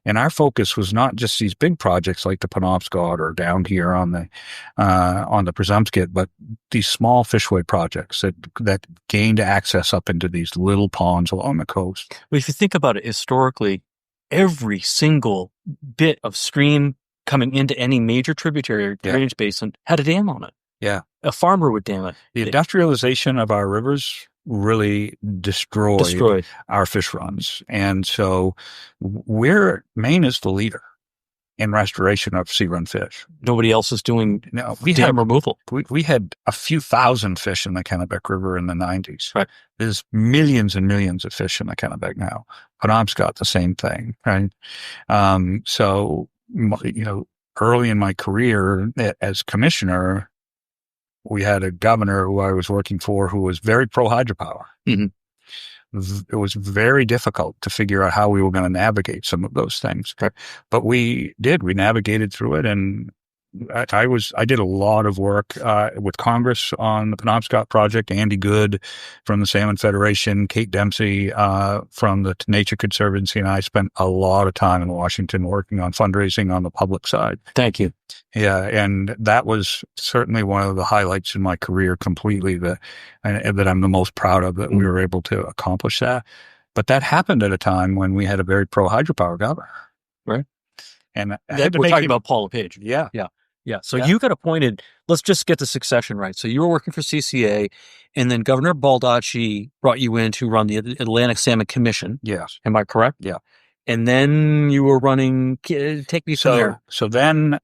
S3: And our focus was not just these big projects like the Penobscot or down here on the Presumpscot, but these small fishway projects that gained access up into these little ponds along the coast.
S4: Well, if you think about it historically, every single bit of stream coming into any major tributary or drainage basin had a dam on it.
S3: Yeah.
S4: A farmer would dam it.
S3: The industrialization of our rivers really destroyed our fish runs. And so Maine is the leader in restoration of sea run fish.
S4: Nobody else is doing dam removal.
S3: We had a few thousand fish in the Kennebec River in the 90s.
S4: Right.
S3: There's millions and millions of fish in the Kennebec now. Penobscot, the same thing, right? So, early in my career as commissioner, we had a governor who I was working for who was very pro hydropower. Mm-hmm. It was very difficult to figure out how we were going to navigate some of those things. Okay. But we did. We navigated through it, and I did a lot of work with Congress on the Penobscot project. Andy Good from the Salmon Federation, Kate Dempsey from the Nature Conservancy, and I spent a lot of time in Washington working on fundraising on the public side.
S4: Thank you.
S3: Yeah, and that was certainly one of the highlights in my career completely that I'm the most proud of, that we were able to accomplish that. But that happened at a time when we had a very pro-hydropower governor.
S4: Right.
S3: And
S4: we're talking about Paul LePage.
S3: Yeah.
S4: So you got appointed, let's just get the succession right. So you were working for CCA, and then Governor Baldacci brought you in to run the Atlantic Salmon Commission.
S3: Yes.
S4: Am I correct?
S3: Yeah.
S4: And then you were running, take me from there.
S3: So then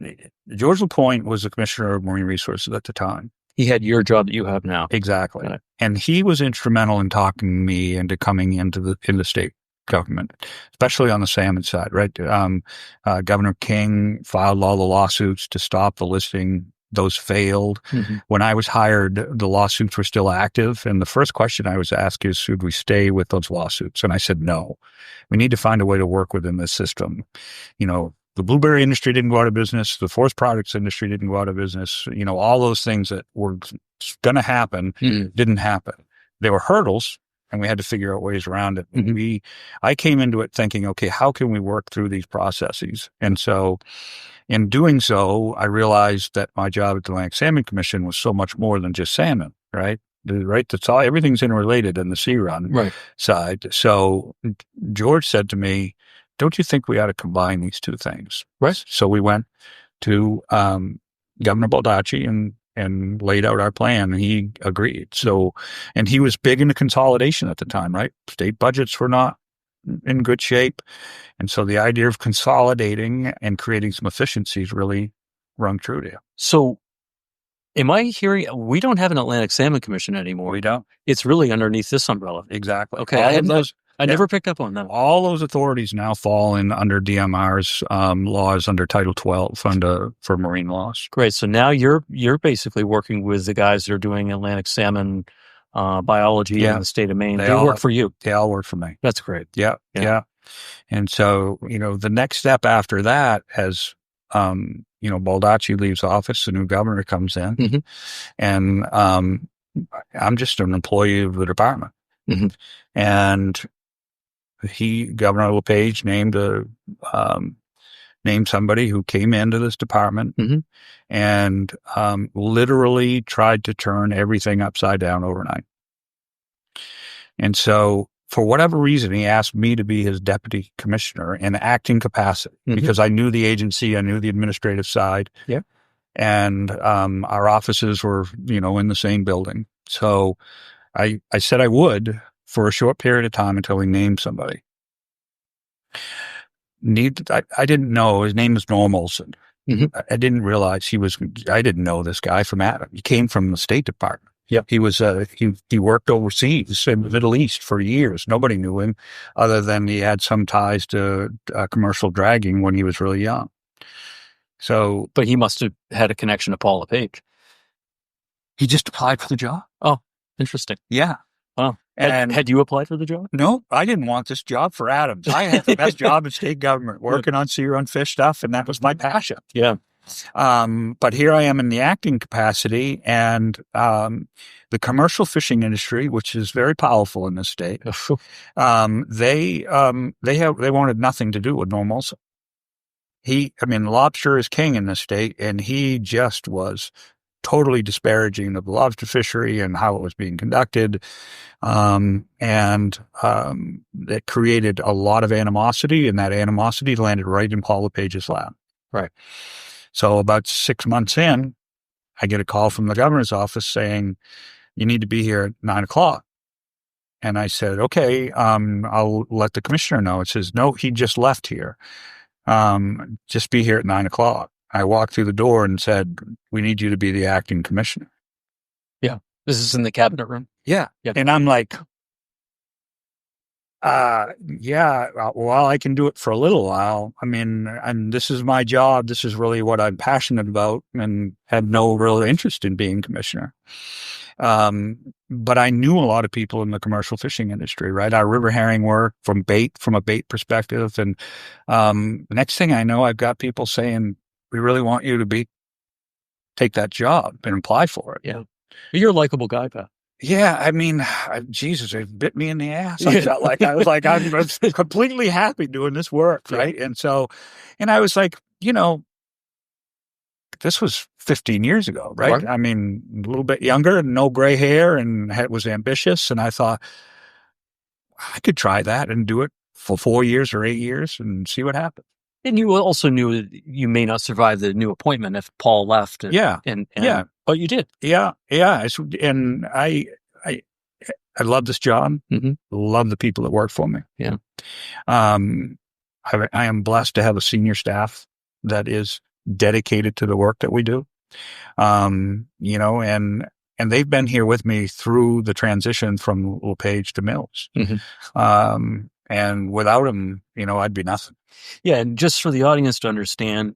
S3: George LaPointe was the Commissioner of Marine Resources at the time.
S4: He had your job that you have now.
S3: Exactly.
S4: Got it.
S3: And he was instrumental in talking me into coming into the state government, especially on the salmon side, right? Governor King filed all the lawsuits to stop the listing. Those failed.
S4: Mm-hmm.
S3: When I was hired, the lawsuits were still active. And the first question I was asked is, should we stay with those lawsuits? And I said, no. We need to find a way to work within this system. You know, the blueberry industry didn't go out of business. The forest products industry didn't go out of business. You know, all those things that were going to happen didn't happen. There were hurdles, and we had to figure out ways around it.
S4: Mm-hmm.
S3: I came into it thinking, okay, how can we work through these processes? And so in doing so, I realized that my job at the Atlantic Salmon Commission was so much more than just salmon, right? That's all, everything's interrelated in the sea run side. So George said to me, don't you think we ought to combine these two things?
S4: Right.
S3: So we went to Governor Baldacci and laid out our plan, and he agreed. So, and he was big into consolidation at the time, right? State budgets were not in good shape. And so the idea of consolidating and creating some efficiencies really rung true to you.
S4: So am I hearing, we don't have an Atlantic Salmon Commission anymore.
S3: We don't.
S4: It's really underneath this umbrella.
S3: Exactly.
S4: Okay. I never picked up on that.
S3: All those authorities now fall in under DMR's laws under Title 12 for marine laws.
S4: Great. So now you're basically working with the guys that are doing Atlantic salmon biology in the state of Maine. They work for you.
S3: They all work for me.
S4: That's great.
S3: Yeah. And so, you know, the next step after that, as you know, Baldacci leaves office, the new governor comes in, and I'm just an employee of the department. And Governor LePage named somebody who came into this department and literally tried to turn everything upside down overnight. And so, for whatever reason, he asked me to be his deputy commissioner in acting capacity because I knew the agency, I knew the administrative side.
S4: Yeah.
S3: And our offices were, you know, in the same building. So I said I would for a short period of time until he named somebody. I didn't know. His name was Normalson. I didn't realize I didn't know this guy from Adam. He came from the State Department.
S4: Yep.
S3: He was, he worked overseas in the Middle East for years. Nobody knew him other than he had some ties to commercial dragging when he was really young. So,
S4: but he must have had a connection to Paul LePage.
S3: He just applied for the job.
S4: Oh, interesting.
S3: Yeah.
S4: Wow. And had you applied for the job?
S3: No, I didn't want this job for Adams. I had the best job in state government, working on sea run fish stuff, and that was my passion.
S4: Yeah.
S3: But here I am in the acting capacity, and the commercial fishing industry, which is very powerful in this state, they wanted nothing to do with normals. Lobster is king in this state, and he just was totally disparaging of the lobster fishery and how it was being conducted. It created a lot of animosity, and that animosity landed right in Paul LePage's lap.
S4: Right.
S3: So about 6 months in, I get a call from the governor's office saying, you need to be here at 9:00. And I said, okay, I'll let the commissioner know. It says, no, he just left here. Just be here at 9:00. I walked through the door and said, we need you to be the acting commissioner.
S4: Yeah. This is in the cabinet room.
S3: Yeah.
S4: Yep.
S3: And I'm like, well, I can do it for a little while. And this is my job. This is really what I'm passionate about, and had no real interest in being commissioner. But I knew a lot of people in the commercial fishing industry, right? Our river herring work from a bait perspective. And the next thing I know, I've got people saying, we really want you to take that job and apply for it.
S4: Yeah. You're a likable guy, Pat.
S3: Yeah, Jesus, it bit me in the ass. I felt like I'm completely happy doing this work, right? And so, and I was like, this was 15 years ago, right? A little bit younger and no gray hair, and was ambitious. And I thought, I could try that and do it for 4 years or 8 years and see what happens.
S4: And you also knew that you may not survive the new appointment if Paul left. But you did. Yeah.
S3: And I love this job. Love the people that work for me.
S4: Yeah.
S3: I am blessed to have a senior staff that is dedicated to the work that we do. You know, and they've been here with me through the transition from LePage to Mills. And without them, you know, I'd be nothing.
S4: Yeah, and just for the audience to understand,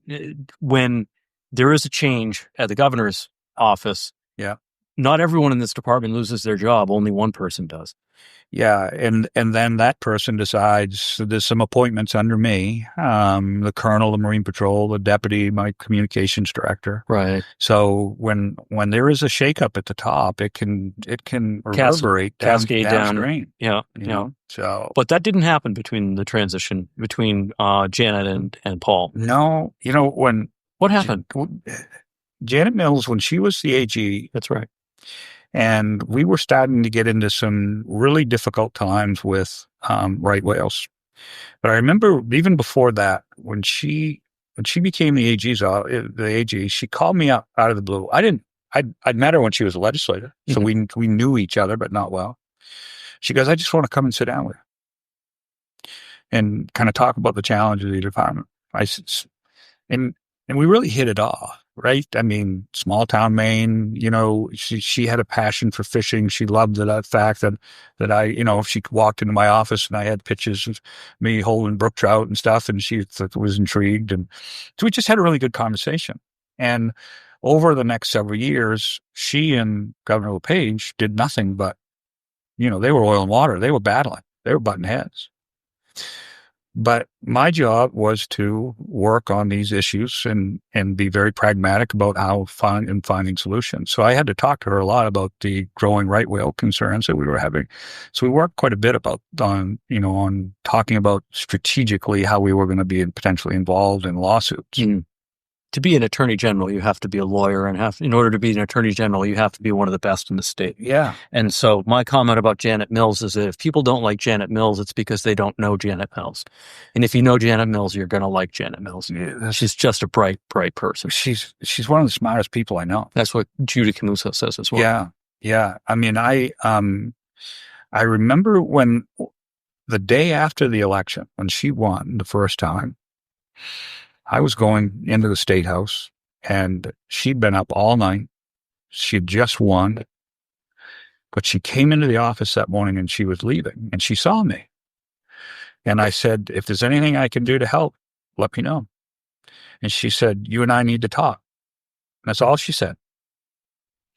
S4: when there is a change at the governor's office,
S3: Yeah.
S4: not everyone in this department loses their job. Only one person does.
S3: Yeah, and then that person decides, so there's some appointments under me, the colonel of Marine Patrol, the deputy, my communications director.
S4: Right.
S3: So when there is a shakeup at the top, it can reverberate
S4: cascade
S3: downstream.
S4: Yeah,
S3: you know? So,
S4: but that didn't happen between the transition between Janet and Paul.
S3: No, you know,
S4: what happened?
S3: Janet Mills, when she was the AG,
S4: that's right.
S3: And we were starting to get into some really difficult times with right whales. But I remember even before that, when she became the AG, she called me up out of the blue. I'd met her when she was a legislator, so we knew each other, but not well. She goes, "I just want to come and sit down with you and kind of talk about the challenges of the department." And we really hit it off. Right. I mean, small town Maine, you know, she had a passion for fishing. She loved the fact that I, you know, if she walked into my office and I had pictures of me holding brook trout and stuff, and she was intrigued. And so we just had a really good conversation. And over the next several years, she and Governor LePage did nothing but, you know, they were oil and water. They were battling. They were butting heads. But my job was to work on these issues and be very pragmatic about finding solutions. So I had to talk to her a lot about the growing right whale concerns that we were having. So we worked quite a bit on talking about strategically how we were going to be potentially involved in lawsuits.
S4: To be an attorney general, you have to be a lawyer, and in order to be an attorney general, you have to be one of the best in the state.
S3: Yeah.
S4: And so my comment about Janet Mills is that if people don't like Janet Mills, it's because they don't know Janet Mills. And if you know Janet Mills, you're going to like Janet Mills. Yeah, she's just a bright person.
S3: She's one of the smartest people I know.
S4: That's what Judy Camuso says as well.
S3: Yeah. Yeah. I mean, I remember when the day after the election, when she won the first time, I was going into the State House, and she'd been up all night. She had just won, but she came into the office that morning and she was leaving, and she saw me. And I said, "If there's anything I can do to help, let me know." And she said, "You and I need to talk." That's all she said.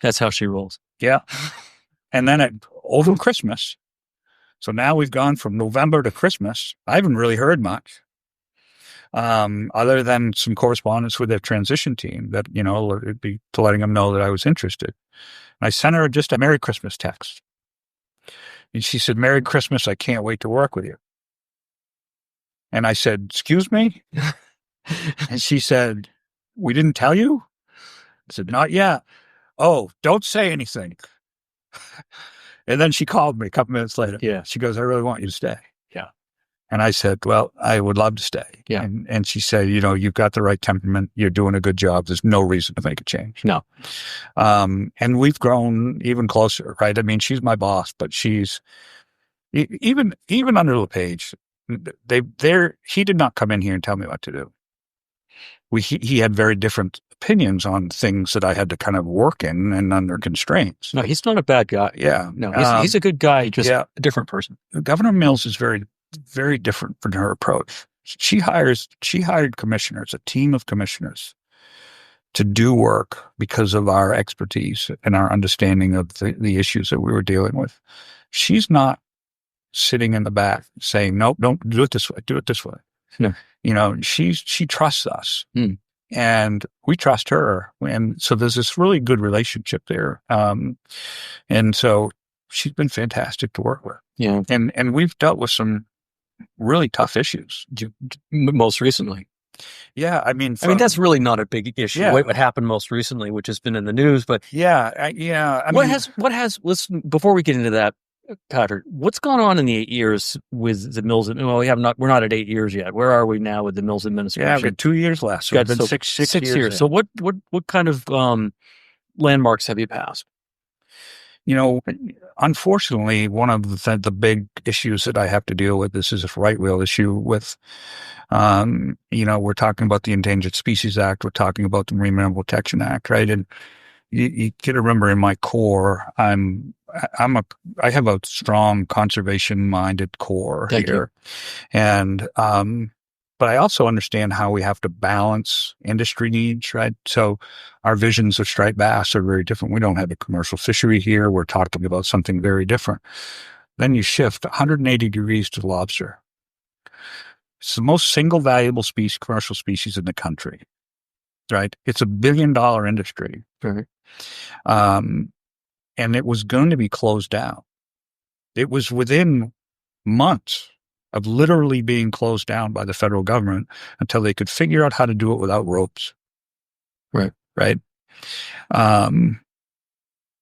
S4: That's how she rolls.
S3: Yeah. And then over Christmas, so now we've gone from November to Christmas, I haven't really heard much. Other than some correspondence with their transition team that, you know, it'd be to letting them know that I was interested. And I sent her just a Merry Christmas text. And she said, "Merry Christmas. I can't wait to work with you." And I said, "Excuse me?" And she said, "We didn't tell you?" I said, "Not yet." "Oh, don't say anything." And then she called me a couple minutes later.
S4: Yeah.
S3: She goes, "I really want you to stay."
S4: Yeah.
S3: And I said, "Well, I would love to stay."
S4: Yeah.
S3: And she said, "You know, you've got the right temperament. You're doing a good job. There's no reason to make a change."
S4: No.
S3: And we've grown even closer, right? I mean, she's my boss, but she's even under LePage, he did not come in here and tell me what to do. He had very different opinions on things that I had to kind of work in and under constraints.
S4: No, he's not a bad guy.
S3: Yeah.
S4: No, he's a good guy, just a different person.
S3: Governor Mills is very, very different from her approach. She hired commissioners, a team of commissioners, to do work because of our expertise and our understanding of the issues that we were dealing with. She's not sitting in the back saying, "Nope, don't do it this way. Do it this way."
S4: No.
S3: You know, she trusts us, and we trust her, and so there's this really good relationship there. And so she's been fantastic to work with.
S4: Yeah,
S3: and we've dealt with some really tough issues.
S4: Most recently.
S3: Yeah, I mean,
S4: that's really not a big issue.
S3: Yeah.
S4: What happened most recently, which has been in the news, but
S3: what
S4: has listen, before we get into that, Patrick, what's gone on in the 8 years with the Mills? Well, we're not at 8 years yet. Where are we now with the Mills administration?
S3: Yeah, we've got 2 years left. So it's been six years.
S4: So what kind of landmarks have you passed?
S3: Unfortunately, one of the big issues that I have to deal with, this is a right whale issue with, we're talking about the Endangered Species Act. We're talking about the Marine Mammal Protection Act, right? And you got to remember, in my core, I have a strong conservation-minded core here. And, but I also understand how we have to balance industry needs, right? So our visions of striped bass are very different. We don't have a commercial fishery here. We're talking about something very different. Then you shift 180 degrees to lobster. It's the most single valuable commercial species in the country, right? It's $1 billion industry.
S4: Right.
S3: And it was going to be closed down. It was within months of literally being closed down by the federal government until they could figure out how to do it without ropes.
S4: Right.
S3: Right. And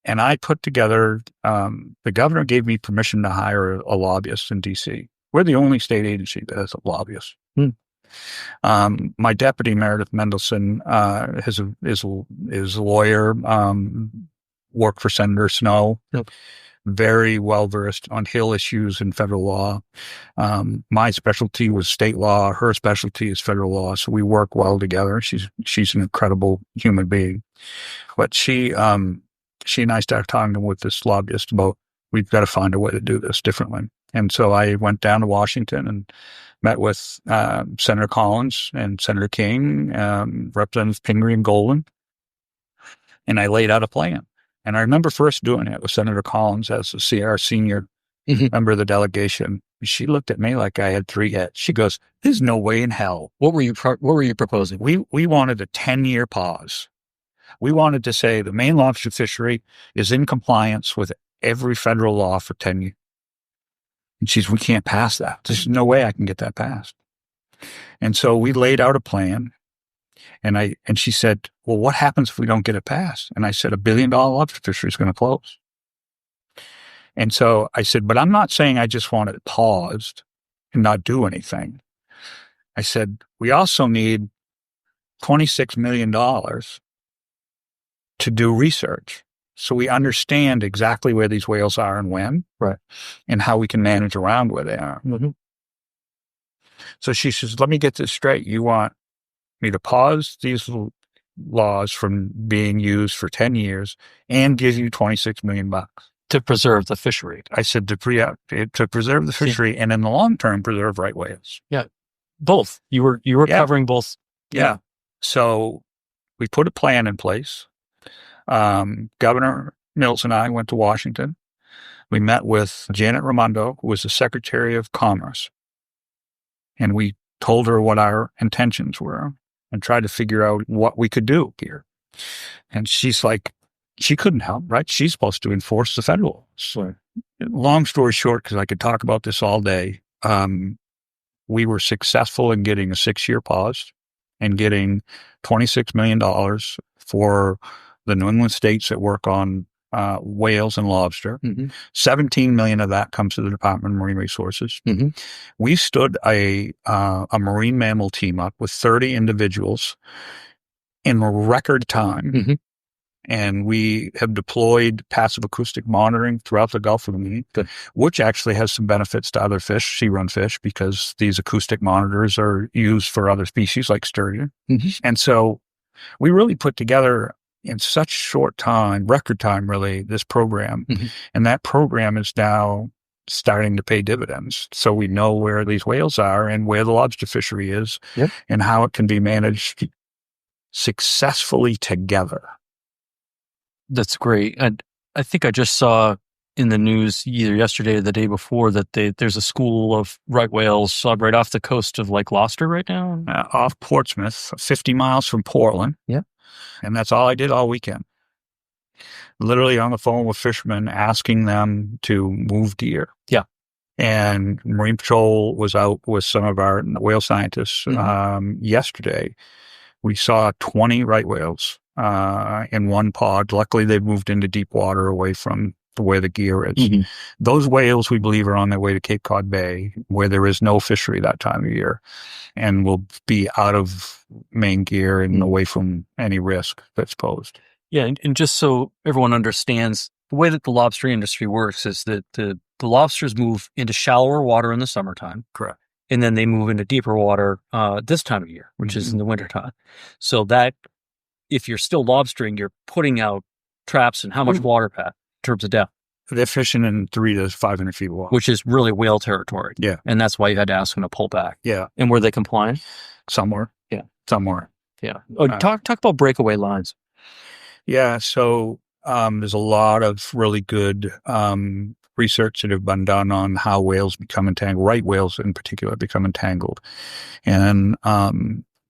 S3: I put together, the governor gave me permission to hire a lobbyist in DC. We're the only state agency that has a lobbyist. My deputy, Meredith Mendelson, is a lawyer, worked for Senator Snow.
S4: Yep. Very
S3: well versed on Hill issues and federal law. My specialty was state law. Her specialty is federal law. So we work well together. She's an incredible human being. But she and I started talking with this lobbyist about, we've got to find a way to do this differently. And so I went down to Washington and met with Senator Collins and Senator King, Representatives Pingree and Golden, and I laid out a plan. And I remember first doing it with Senator Collins as a CR senior member of the delegation. She looked at me like I had 3 heads. She goes, "There's no way in hell."
S4: What were you proposing?
S3: We wanted a 10-year pause. We wanted to say the Maine lobster fishery is in compliance with every federal law for 10 years. And we can't pass that. There's no way I can get that passed. And so we laid out a plan. And she said, "Well, what happens if we don't get it passed?" And I said, $1 billion lobster fishery is going to close. And so I said, but I'm not saying I just want it paused and not do anything. I said, we also need $26 million to do research, so we understand exactly where these whales are and when,
S4: right,
S3: and how we can manage around where they are.
S4: Mm-hmm.
S3: So she says, let me get this straight. You want me to pause these laws from being used for 10 years and give you $26 million
S4: to preserve the fishery?
S3: I said to preserve the fishery, and in the long term, preserve right whales.
S4: Yeah, both. You were covering both.
S3: Yeah. So we put a plan in place. Governor Mills and I went to Washington. We met with Janet Raimondo, who was the Secretary of Commerce, and we told her what our intentions were and tried to figure out what we could do here. And she's like, she couldn't help, right? She's supposed to enforce the federal laws.
S4: Right.
S3: Long story short, because I could talk about this all day, we were successful in getting a 6-year pause and getting $26 million for the New England states that work on whales and lobster.
S4: Mm-hmm.
S3: 17 million of that comes to the Department of Marine Resources.
S4: Mm-hmm.
S3: We stood a marine mammal team up with 30 individuals in record time.
S4: Mm-hmm.
S3: And we have deployed passive acoustic monitoring throughout the Gulf of Maine, which actually has some benefits to other fish, sea-run fish, because these acoustic monitors are used for other species like sturgeon.
S4: Mm-hmm.
S3: And so we really put together in such short time, record time really, this program.
S4: Mm-hmm.
S3: And that program is now starting to pay dividends. So we know where these whales are and where the lobster fishery is,
S4: yep,
S3: and how it can be managed successfully together.
S4: That's great. And I think I just saw in the news either yesterday or the day before that there's a school of right whales right off the coast of Lake Gloucester right now.
S3: Off Portsmouth, 50 miles from Portland.
S4: Yeah.
S3: And that's all I did all weekend. Literally on the phone with fishermen, asking them to move deer.
S4: Yeah.
S3: And Marine Patrol was out with some of our whale scientists yesterday. We saw 20 right whales in one pod. Luckily, they've moved into deep water away from where the gear is.
S4: Mm-hmm.
S3: Those whales, we believe, are on their way to Cape Cod Bay, where there is no fishery that time of year, and will be out of Maine gear and away from any risk that's posed.
S4: Yeah, and just so everyone understands, the way that the lobster industry works is that the lobsters move into shallower water in the summertime.
S3: Correct.
S4: And then they move into deeper water this time of year, which is in the wintertime. So that if you're still lobstering, you're putting out traps in how much water, Pat, in terms of depth?
S3: They're fishing in 300 to 500 feet of water.
S4: Which is really whale territory.
S3: Yeah.
S4: And that's why you had to ask them to pull back.
S3: Yeah.
S4: And were they compliant?
S3: Somewhere.
S4: Yeah.
S3: Somewhere.
S4: Yeah. Oh, talk about breakaway lines.
S3: Yeah. So there's a lot of really good research that have been done on how whales become entangled, right whales in particular become entangled. And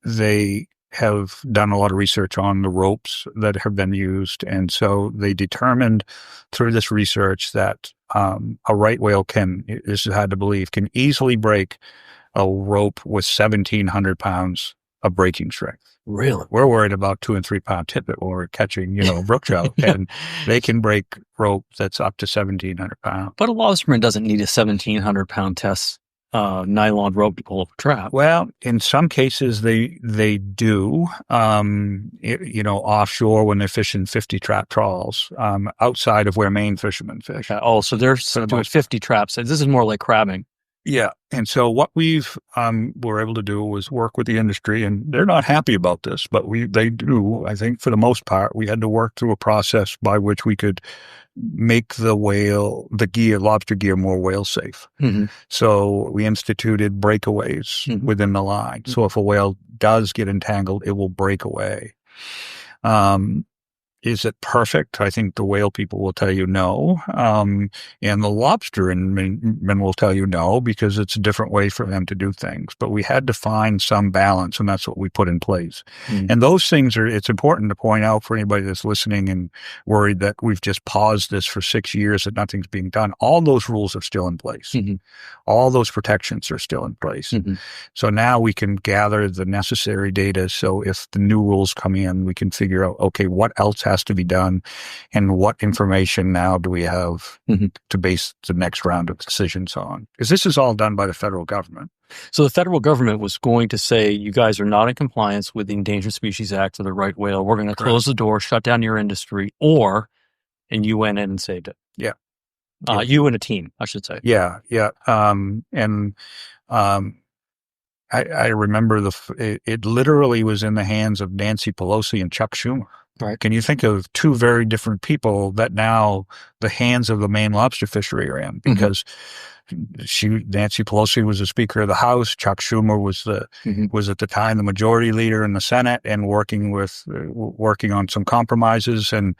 S3: they have done a lot of research on the ropes that have been used. And so they determined through this research that a right whale this is hard to believe, can easily break a rope with 1,700 pounds of breaking strength.
S4: Really?
S3: We're worried about 2 and 3 pound tippet when we're catching, brook trout, and they can break rope that's up to 1,700 pounds.
S4: But a lobsterman doesn't need a 1,700 pound test nylon rope to pull up a trap.
S3: Well, in some cases they do, offshore when they're fishing 50 trap trawls, outside of where Maine fishermen fish.
S4: So they're doing 50 traps. This is more like crabbing.
S3: Yeah. And so what were able to do was work with the industry, and they're not happy about this, but they do, I think for the most part, we had to work through a process by which we could make the lobster gear more whale safe. Mm-hmm. So we instituted breakaways within the line. Mm-hmm. So if a whale does get entangled, it will break away. Is it perfect? I think the whale people will tell you no. And the lobster men will tell you no, because it's a different way for them to do things. But we had to find some balance, and that's what we put in place. Mm-hmm. And those things it's important to point out for anybody that's listening and worried that we've just paused this for 6 years, that nothing's being done. All those rules are still in place. Mm-hmm. All those protections are still in place. Mm-hmm. So now we can gather the necessary data. So if the new rules come in, we can figure out, okay, what else has to be done, and what information now do we have to base the next round of decisions on? Because this is all done by the federal government.
S4: So the federal government was going to say, you guys are not in compliance with the Endangered Species Act or the right whale. We're going to close the door, shut down your industry, and you went in and saved it.
S3: Yeah.
S4: You and a team, I should say.
S3: Yeah. Yeah. I remember it literally was in the hands of Nancy Pelosi and Chuck Schumer.
S4: Right.
S3: Can you think of two very different people that now the hands of the Maine lobster fishery are in? Because Nancy Pelosi was the Speaker of the House. Chuck Schumer was at the time the majority leader in the Senate, and working on some compromises. And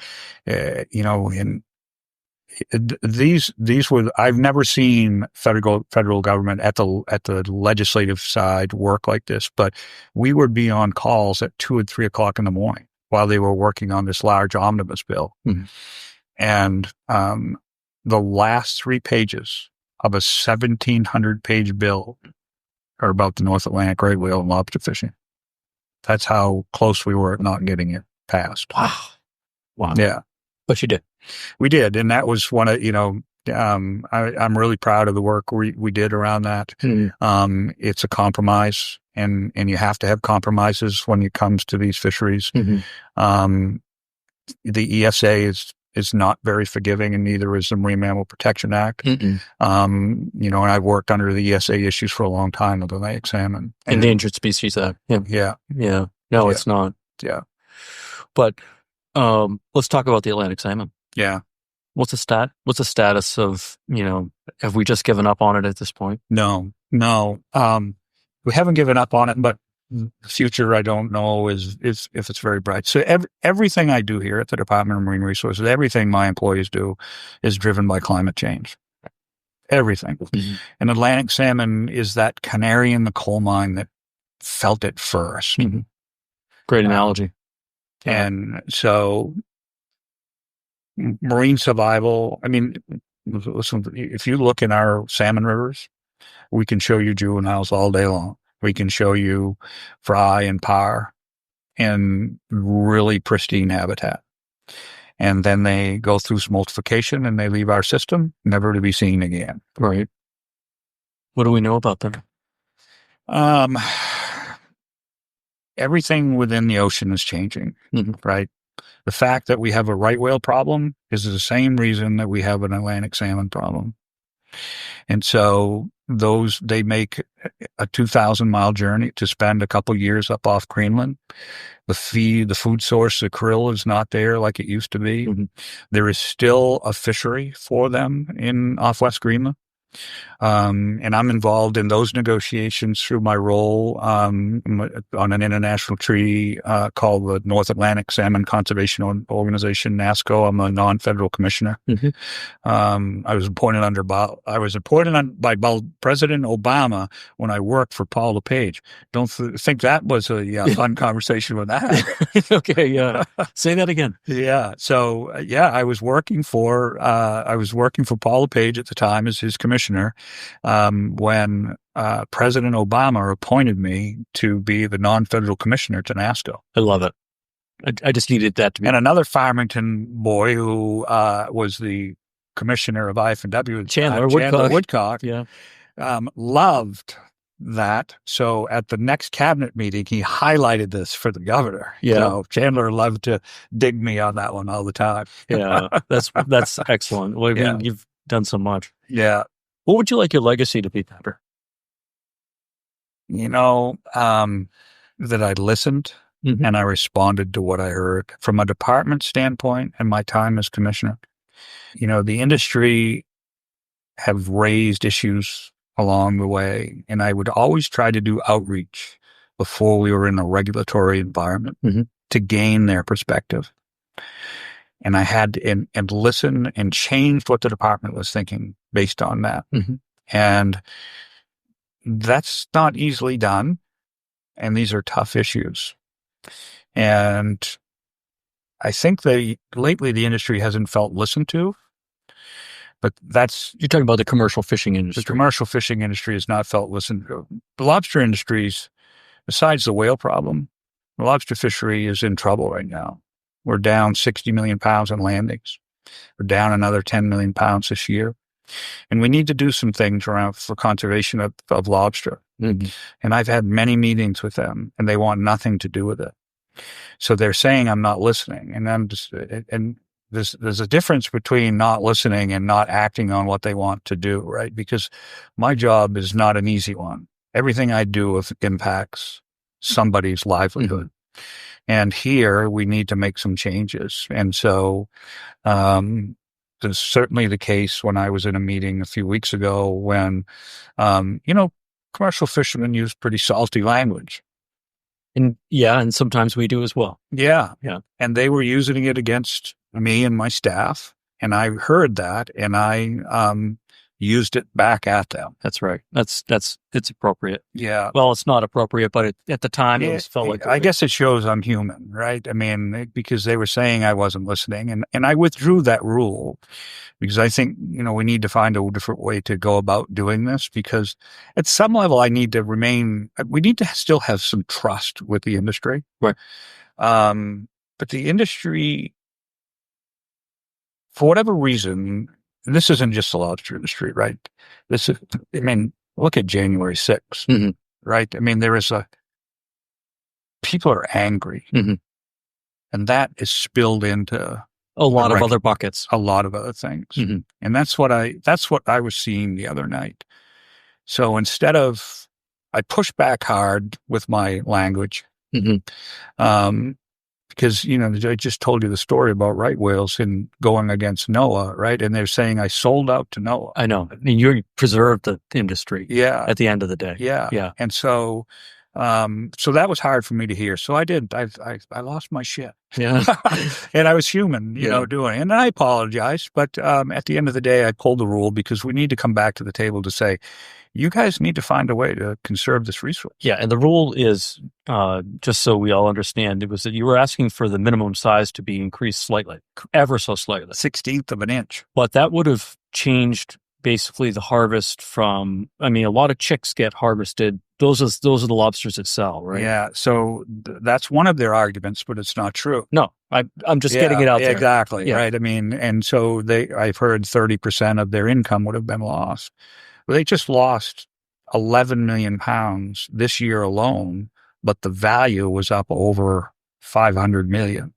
S3: these were, I've never seen federal government at the legislative side work like this. But we would be on calls at 2 and 3 o'clock in the morning while they were working on this large omnibus bill. Mm-hmm. And the last 3 pages of a 1,700-page bill are about the North Atlantic right whale and lobster fishing. That's how close we were at not getting it passed.
S4: Wow.
S3: Yeah.
S4: But you did.
S3: We did. And that was one of, I'm really proud of the work we did around that. Mm-hmm. It's a compromise, and you have to have compromises when it comes to these fisheries. Mm-hmm. The ESA is not very forgiving, and neither is the Marine Mammal Protection Act. Mm-hmm. And I've worked under the ESA issues for a long time with the Atlantic salmon.
S4: Endangered Species Act. Yeah. No, yeah. It's not.
S3: Yeah.
S4: But let's talk about the Atlantic salmon.
S3: Yeah.
S4: What's the status of, have we just given up on it at this point?
S3: No. We haven't given up on it, but the future, I don't know is if it's very bright. So everything I do here at the Department of Marine Resources, everything my employees do is driven by climate change. Everything. Mm-hmm. And Atlantic salmon is that canary in the coal mine that felt it first.
S4: Mm-hmm. Great analogy.
S3: And so marine survival, listen, if you look in our salmon rivers, we can show you juveniles all day long. We can show you fry and par in really pristine habitat. And then they go through smoltification and they leave our system, never to be seen again.
S4: Right. What do we know about them?
S3: Everything within the ocean is changing, mm-hmm. right? The fact that we have a right whale problem is the same reason that we have an Atlantic salmon problem. And so they make a 2,000-mile journey to spend a couple years up off Greenland. The food source, the krill, is not there like it used to be.
S4: Mhm.
S3: There is still a fishery for them off West Greenland. And I'm involved in those negotiations through my role on an international treaty called the North Atlantic Salmon Conservation Organization, NASCO. I'm a non-federal commissioner.
S4: Mhm.
S3: I was appointed by President Obama when I worked for Paul LePage. Don't think that was a fun conversation with that.
S4: Okay, yeah. Say that again.
S3: Yeah. So I was working for Paul LePage at the time as his commissioner when President Obama appointed me to be the non-federal commissioner to NASCO.
S4: I love it. I just needed that to be.
S3: And another Farmington boy who was the commissioner of IF&W,
S4: Chandler
S3: Woodcock,
S4: yeah,
S3: loved that. So at the next cabinet meeting, he highlighted this for the governor.
S4: Yeah.
S3: So Chandler loved to dig me on that one all the time.
S4: Yeah, that's excellent. Well, I mean, you've done so much.
S3: Yeah.
S4: What would you like your legacy to be, Pepper?
S3: That I listened and I responded to what I heard from a department standpoint and my time as commissioner. The industry have raised issues along the way, and I would always try to do outreach before we were in a regulatory environment to gain their perspective. And I had and listen and changed what the department was thinking based on that. And that's not easily done. And these are tough issues. And I think lately the industry hasn't felt listened to. But
S4: you're talking about the commercial fishing industry.
S3: The commercial fishing industry has not felt listened to. The lobster industries, besides the whale problem, the lobster fishery is in trouble right now. We're down 60 million pounds in landings. We're down another 10 million pounds this year. And we need to do some things for conservation of lobster. And I've had many meetings with them, and they want nothing to do with it. So they're saying I'm not listening. And there's a difference between not listening and not acting on what they want to do, right? Because my job is not an easy one. Everything I do impacts somebody's livelihood. And here we need to make some changes. And so there's certainly the case when I was in a meeting a few weeks ago when, commercial fishermen use pretty salty language.
S4: And sometimes we do as well.
S3: Yeah. And they were using it against me and my staff. And I heard that and I used it back at them.
S4: That's right. It's appropriate.
S3: Yeah.
S4: Well, it's not appropriate, but at the time it felt like.
S3: I guess it shows I'm human, right? I mean, because they were saying I wasn't listening, and I withdrew that rule because I think we need to find a different way to go about doing this. Because at some level, we need to still have some trust with the industry,
S4: right?
S3: But the industry, for whatever reason. And this isn't just the lobster industry, right? Look at January 6th, right? I mean, people are angry. And that is spilled into
S4: a lot of other buckets,
S3: a lot of other things. And that's what I was seeing the other night. So instead of, I push back hard with my language, because, I just told you the story about right whales and going against NOAA, right? And they're saying I sold out to NOAA.
S4: I know. I mean, you preserved the industry at the end of the day.
S3: Yeah. And so that was hard for me to hear. So I did. I lost my shit.
S4: Yeah.
S3: And I was human, doing it. And I apologized. But at the end of the day, I pulled the rule because we need to come back to the table to say, you guys need to find a way to conserve this resource.
S4: Yeah, and the rule is, just so we all understand, it was that you were asking for the minimum size to be increased slightly, ever so slightly.
S3: 1/16 of an inch.
S4: But that would have changed basically the harvest from, a lot of chicks get harvested. Those are the lobsters that sell, right?
S3: Yeah, so that's one of their arguments, but it's not true.
S4: No, I'm just getting it out there.
S3: Exactly, right? And so I've heard 30% of their income would have been lost. Well, they just lost 11 million pounds this year alone, but the value was up over 500 million.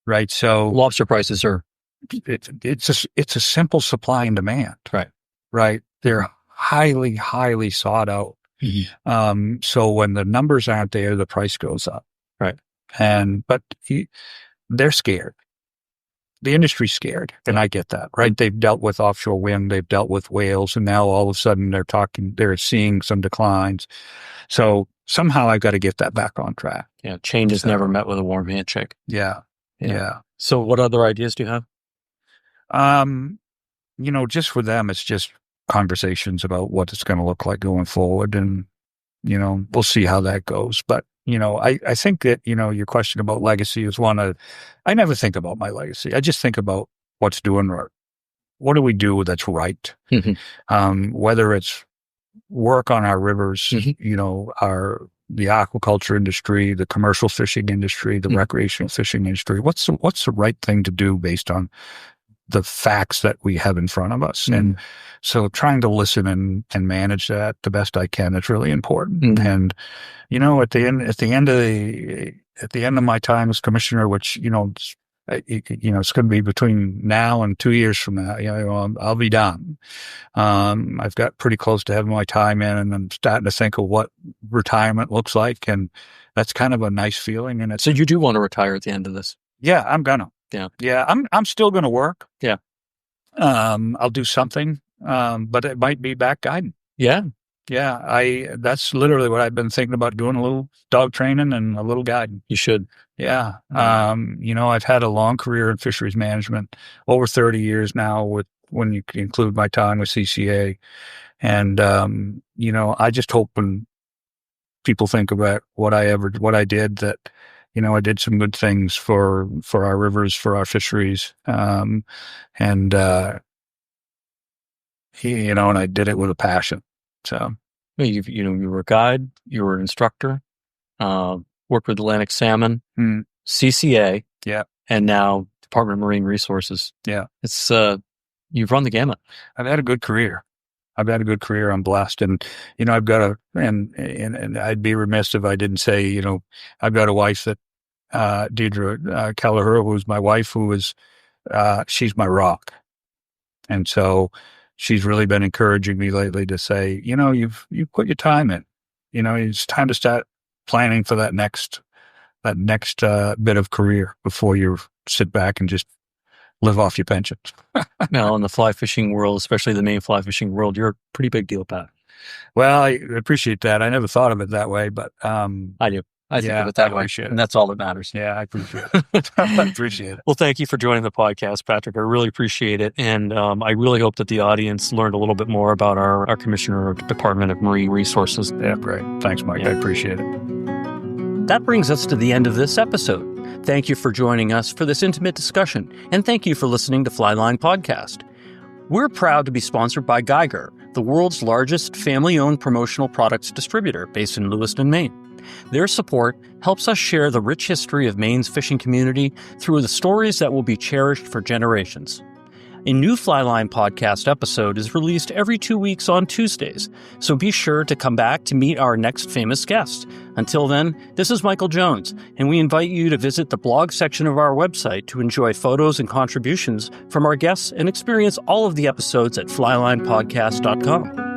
S3: right? So
S4: Lobster prices are
S3: it's a simple supply and demand, right? They're highly, highly sought out. So when the numbers aren't there, the price goes up,
S4: right?
S3: But they're scared. The industry's scared, and I get that, right? They've dealt with offshore wind, they've dealt with whales, and now all of a sudden they're seeing some declines. So somehow I've got to get that back on track.
S4: Yeah, change is never met with a warm handshake.
S3: Yeah.
S4: So what other ideas do you have?
S3: Just for them, it's just conversations about what it's going to look like going forward, and we'll see how that goes. But I think that your question about legacy is one I never think about my legacy. I just think about what's doing right. What do we do that's right? Whether it's work on our rivers, the aquaculture industry, the commercial fishing industry, the recreational fishing industry. What's the right thing to do based on the facts that we have in front of us? And so trying to listen and manage that the best I can is really important. And, at the end of my time as commissioner, which, it's going to be between now and 2 years from now, I'll be done. I've got pretty close to having my time in, and I'm starting to think of what retirement looks like. And that's kind of a nice feeling. And
S4: So you do want to retire at the end of this?
S3: Yeah, I'm gonna. Yeah, I'm still gonna work.
S4: Yeah.
S3: I'll do something, but it might be back guiding.
S4: Yeah.
S3: That's literally what I've been thinking about doing, a little dog training and a little guiding.
S4: You should.
S3: Yeah. I've had a long career in fisheries management, over 30 years now, when you include my time with CCA. And, I just hope when people think about what I did, that, I did some good things for our rivers, for our fisheries. And I did it with a passion. So,
S4: you were a guide, you were an instructor, worked with Atlantic Salmon, CCA, and now Department of Marine Resources.
S3: Yeah,
S4: it's you've run the gamut.
S3: I've had a good career. I'm blessed, and I've got and I'd be remiss if I didn't say, I've got a wife that Deidre Keliher, who's my wife, she's my rock, and so she's really been encouraging me lately to say, you've put your time in, it's time to start planning for that next bit of career before you sit back and just live off your pension.
S4: Now, in the fly fishing world, especially the Maine fly fishing world, you're a pretty big deal, Pat.
S3: Well, I appreciate that. I never thought of it that way, but
S4: I do. I think of it that way, and that's all that matters.
S3: Yeah, I appreciate it. I appreciate it.
S4: Well, thank you for joining the podcast, Patrick. I really appreciate it, and I really hope that the audience learned a little bit more about our Commissioner of the Department of Marine Resources.
S3: Yeah, great. Thanks, Mike. I appreciate it.
S4: That brings us to the end of this episode. Thank you for joining us for this intimate discussion, and thank you for listening to Flyline Podcast. We're proud to be sponsored by Geiger, the world's largest family-owned promotional products distributor based in Lewiston, Maine. Their support helps us share the rich history of Maine's fishing community through the stories that will be cherished for generations. A new Flyline Podcast episode is released every 2 weeks on Tuesdays, so be sure to come back to meet our next famous guest. Until then, this is Michael Jones, and we invite you to visit the blog section of our website to enjoy photos and contributions from our guests and experience all of the episodes at flylinepodcast.com.